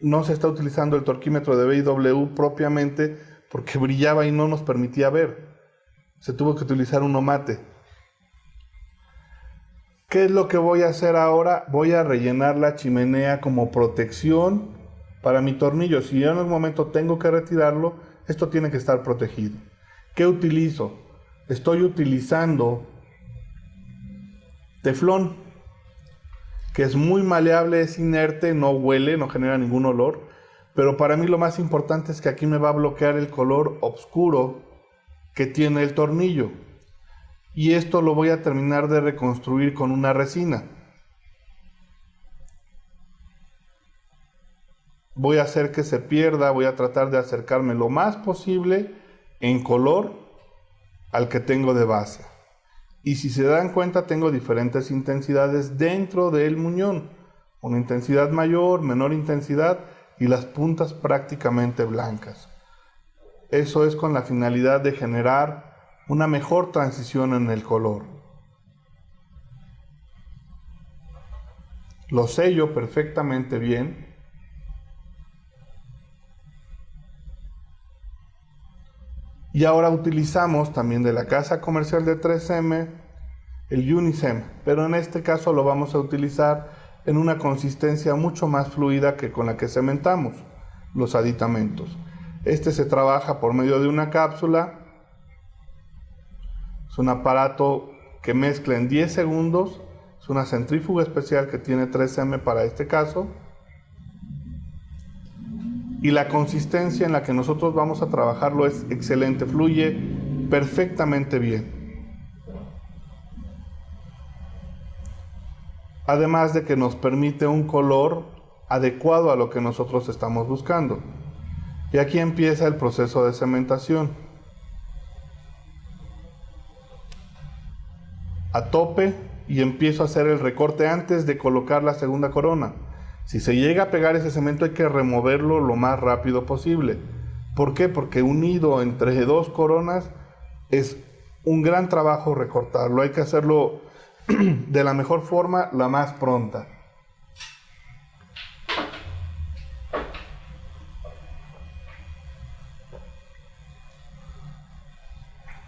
no se está utilizando el torquímetro de BIW propiamente porque brillaba y no nos permitía ver. Se tuvo que utilizar un mate. ¿Qué es lo que voy a hacer ahora? Voy a rellenar la chimenea como protección para mi tornillo. Si yo en algún momento tengo que retirarlo, esto tiene que estar protegido. ¿Qué utilizo? Estoy utilizando teflón, que es muy maleable, es inerte, no huele, no genera ningún olor, pero para mí lo más importante es que aquí me va a bloquear el color oscuro que tiene el tornillo, y esto lo voy a terminar de reconstruir con una resina. Voy a hacer que se pierda, voy a tratar de acercarme lo más posible en color al que tengo de base. Y si se dan cuenta, tengo diferentes intensidades dentro del muñón. Una intensidad mayor, menor intensidad y las puntas prácticamente blancas. Eso es con la finalidad de generar una mejor transición en el color. Lo sello perfectamente bien. Y ahora utilizamos también de la casa comercial de 3M el Unisem, pero en este caso lo vamos a utilizar en una consistencia mucho más fluida que con la que cementamos los aditamentos. Este se trabaja por medio de una cápsula. Es un aparato que mezcla en 10 segundos. Es una centrífuga especial que tiene 3M para este caso. Y la consistencia en la que nosotros vamos a trabajarlo es excelente, fluye perfectamente bien. Además de que nos permite un color adecuado a lo que nosotros estamos buscando. Y aquí empieza el proceso de cementación. A tope, y empiezo a hacer el recorte antes de colocar la segunda corona. Si se llega a pegar ese cemento hay que removerlo lo más rápido posible. ¿Por qué? Porque unido entre dos coronas es un gran trabajo recortarlo. Hay que hacerlo de la mejor forma, la más pronta.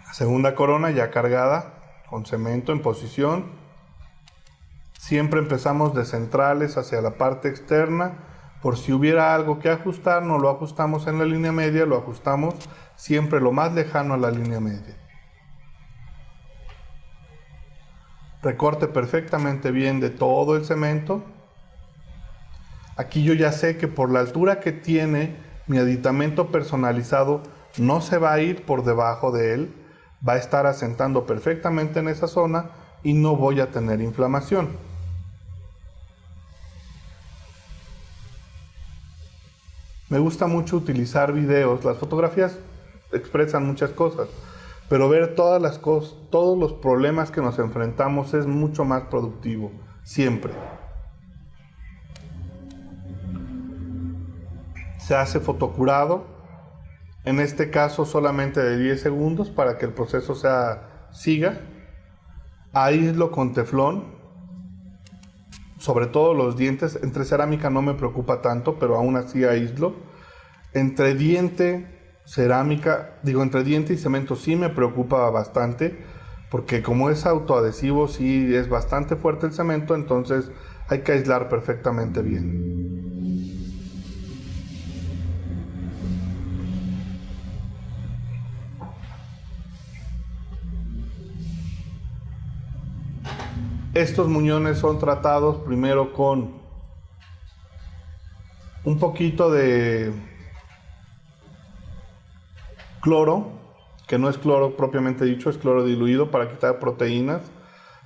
La segunda corona ya cargada con cemento en posición. Siempre empezamos de centrales hacia la parte externa. Por si hubiera algo que ajustar, no lo ajustamos en la línea media, lo ajustamos siempre lo más lejano a la línea media. Recorte perfectamente bien de todo el cemento. Aquí yo ya sé que por la altura que tiene mi aditamento personalizado no se va a ir por debajo de él, va a estar asentando perfectamente en esa zona y no voy a tener inflamación. Me gusta mucho utilizar videos. Las fotografías expresan muchas cosas, pero ver todas las cosas, todos los problemas que nos enfrentamos es mucho más productivo, siempre. Se hace fotocurado, en este caso solamente de 10 segundos para que el proceso siga. Aíslo con teflón, sobre todo los dientes. Entre cerámica no me preocupa tanto, pero aún así aíslo. Entre diente y cemento sí me preocupa bastante, porque como es autoadhesivo sí es bastante fuerte el cemento, entonces hay que aislar perfectamente bien. Estos muñones son tratados primero con un poquito de cloro, que no es cloro propiamente dicho, es cloro diluido para quitar proteínas.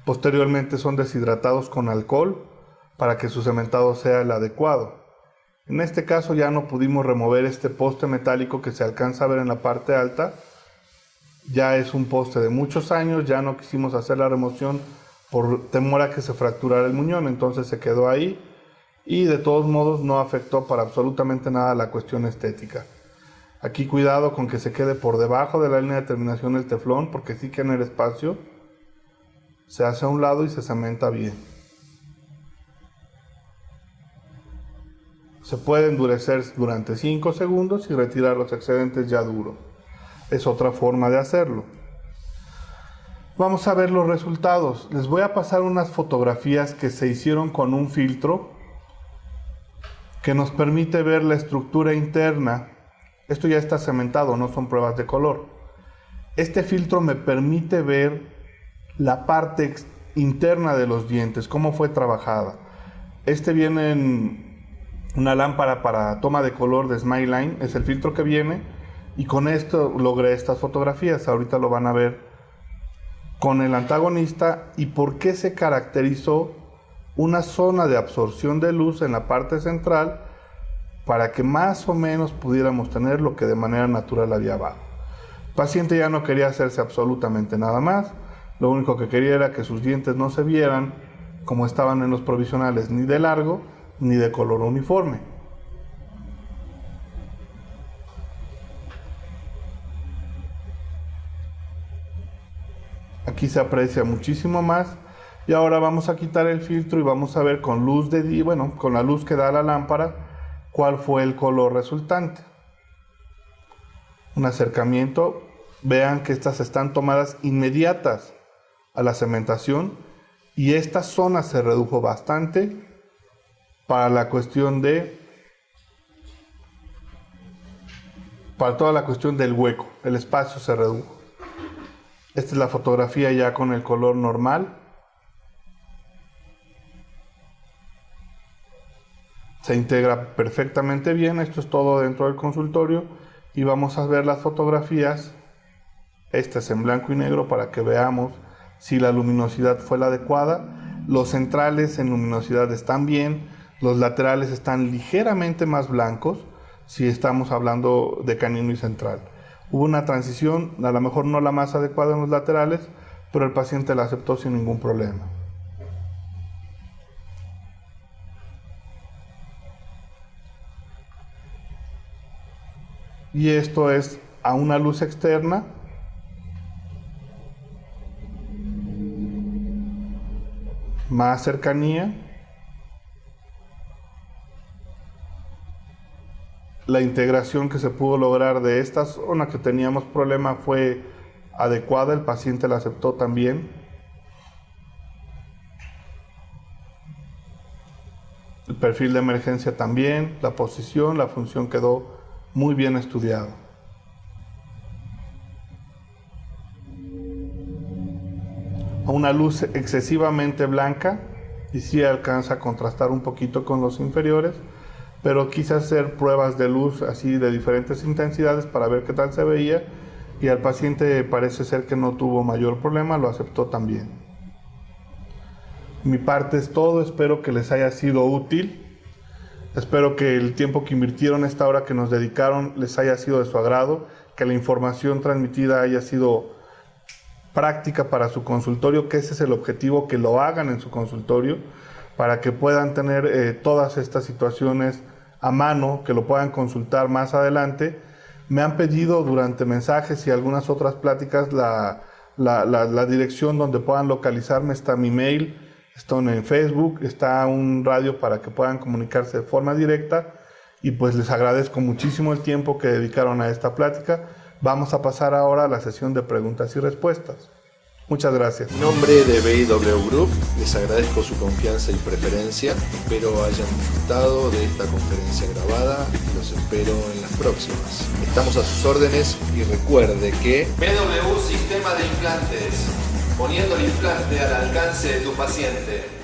Posteriormente son deshidratados con alcohol para que su cementado sea el adecuado. En este caso ya no pudimos remover este poste metálico que se alcanza a ver en la parte alta. Ya es un poste de muchos años, ya no quisimos hacer la remoción por temor a que se fracturara el muñón, entonces se quedó ahí y de todos modos no afectó para absolutamente nada la cuestión estética. Aquí cuidado con que se quede por debajo de la línea de terminación el teflón, porque sí que en el espacio se hace a un lado y se cementa bien. Se puede endurecer durante 5 segundos y retirar los excedentes ya duros. Es otra forma de hacerlo. Vamos a ver los resultados. Les voy a pasar unas fotografías que se hicieron con un filtro que nos permite ver la estructura interna. Esto ya está cementado, no son pruebas de color. Este filtro me permite ver la parte interna de los dientes, cómo fue trabajada. Este viene en una lámpara para toma de color de Smileline, es el filtro que viene, y con esto logré estas fotografías. Ahorita lo van a ver con el antagonista y por qué se caracterizó una zona de absorción de luz en la parte central para que más o menos pudiéramos tener lo que de manera natural había abajo. El paciente ya no quería hacerse absolutamente nada más, lo único que quería era que sus dientes no se vieran como estaban en los provisionales, ni de largo ni de color uniforme. Aquí se aprecia muchísimo más. Y ahora vamos a quitar el filtro y vamos a ver con luz de día, con la luz que da la lámpara, cuál fue el color resultante. Un acercamiento, vean que estas están tomadas inmediatas a la cementación y esta zona se redujo bastante para la cuestión para toda la cuestión del hueco, el espacio se redujo. Esta es la fotografía ya con el color normal. Se integra perfectamente bien. Esto es todo dentro del consultorio. Y vamos a ver las fotografías. Esta es en blanco y negro para que veamos si la luminosidad fue la adecuada. Los centrales en luminosidad están bien. Los laterales están ligeramente más blancos si estamos hablando de canino y central. Hubo una transición, a lo mejor no la más adecuada en los laterales, pero el paciente la aceptó sin ningún problema. Y esto es a una luz externa. Más cercanía. La integración que se pudo lograr de esta zona que teníamos problema fue adecuada, el paciente la aceptó también. El perfil de emergencia también, la posición, la función quedó muy bien estudiado. A una luz excesivamente blanca y sí alcanza a contrastar un poquito con los inferiores, pero quise hacer pruebas de luz así de diferentes intensidades para ver qué tal se veía y al paciente parece ser que no tuvo mayor problema, lo aceptó también. Mi parte es todo, espero que les haya sido útil, espero que el tiempo que invirtieron, esta hora que nos dedicaron, les haya sido de su agrado, que la información transmitida haya sido práctica para su consultorio, que ese es el objetivo, que lo hagan en su consultorio, para que puedan tener todas estas situaciones a mano, que lo puedan consultar más adelante. Me han pedido durante mensajes y algunas otras pláticas la dirección donde puedan localizarme. Está mi mail, está en Facebook, está un radio para que puedan comunicarse de forma directa y pues les agradezco muchísimo el tiempo que dedicaron a esta plática. Vamos a pasar ahora a la sesión de preguntas y respuestas. Muchas gracias. En nombre de BIW Group, les agradezco su confianza y preferencia. Espero hayan disfrutado de esta conferencia grabada y los espero en las próximas. Estamos a sus órdenes y recuerde que BW Sistema de Implantes poniendo el implante al alcance de tu paciente.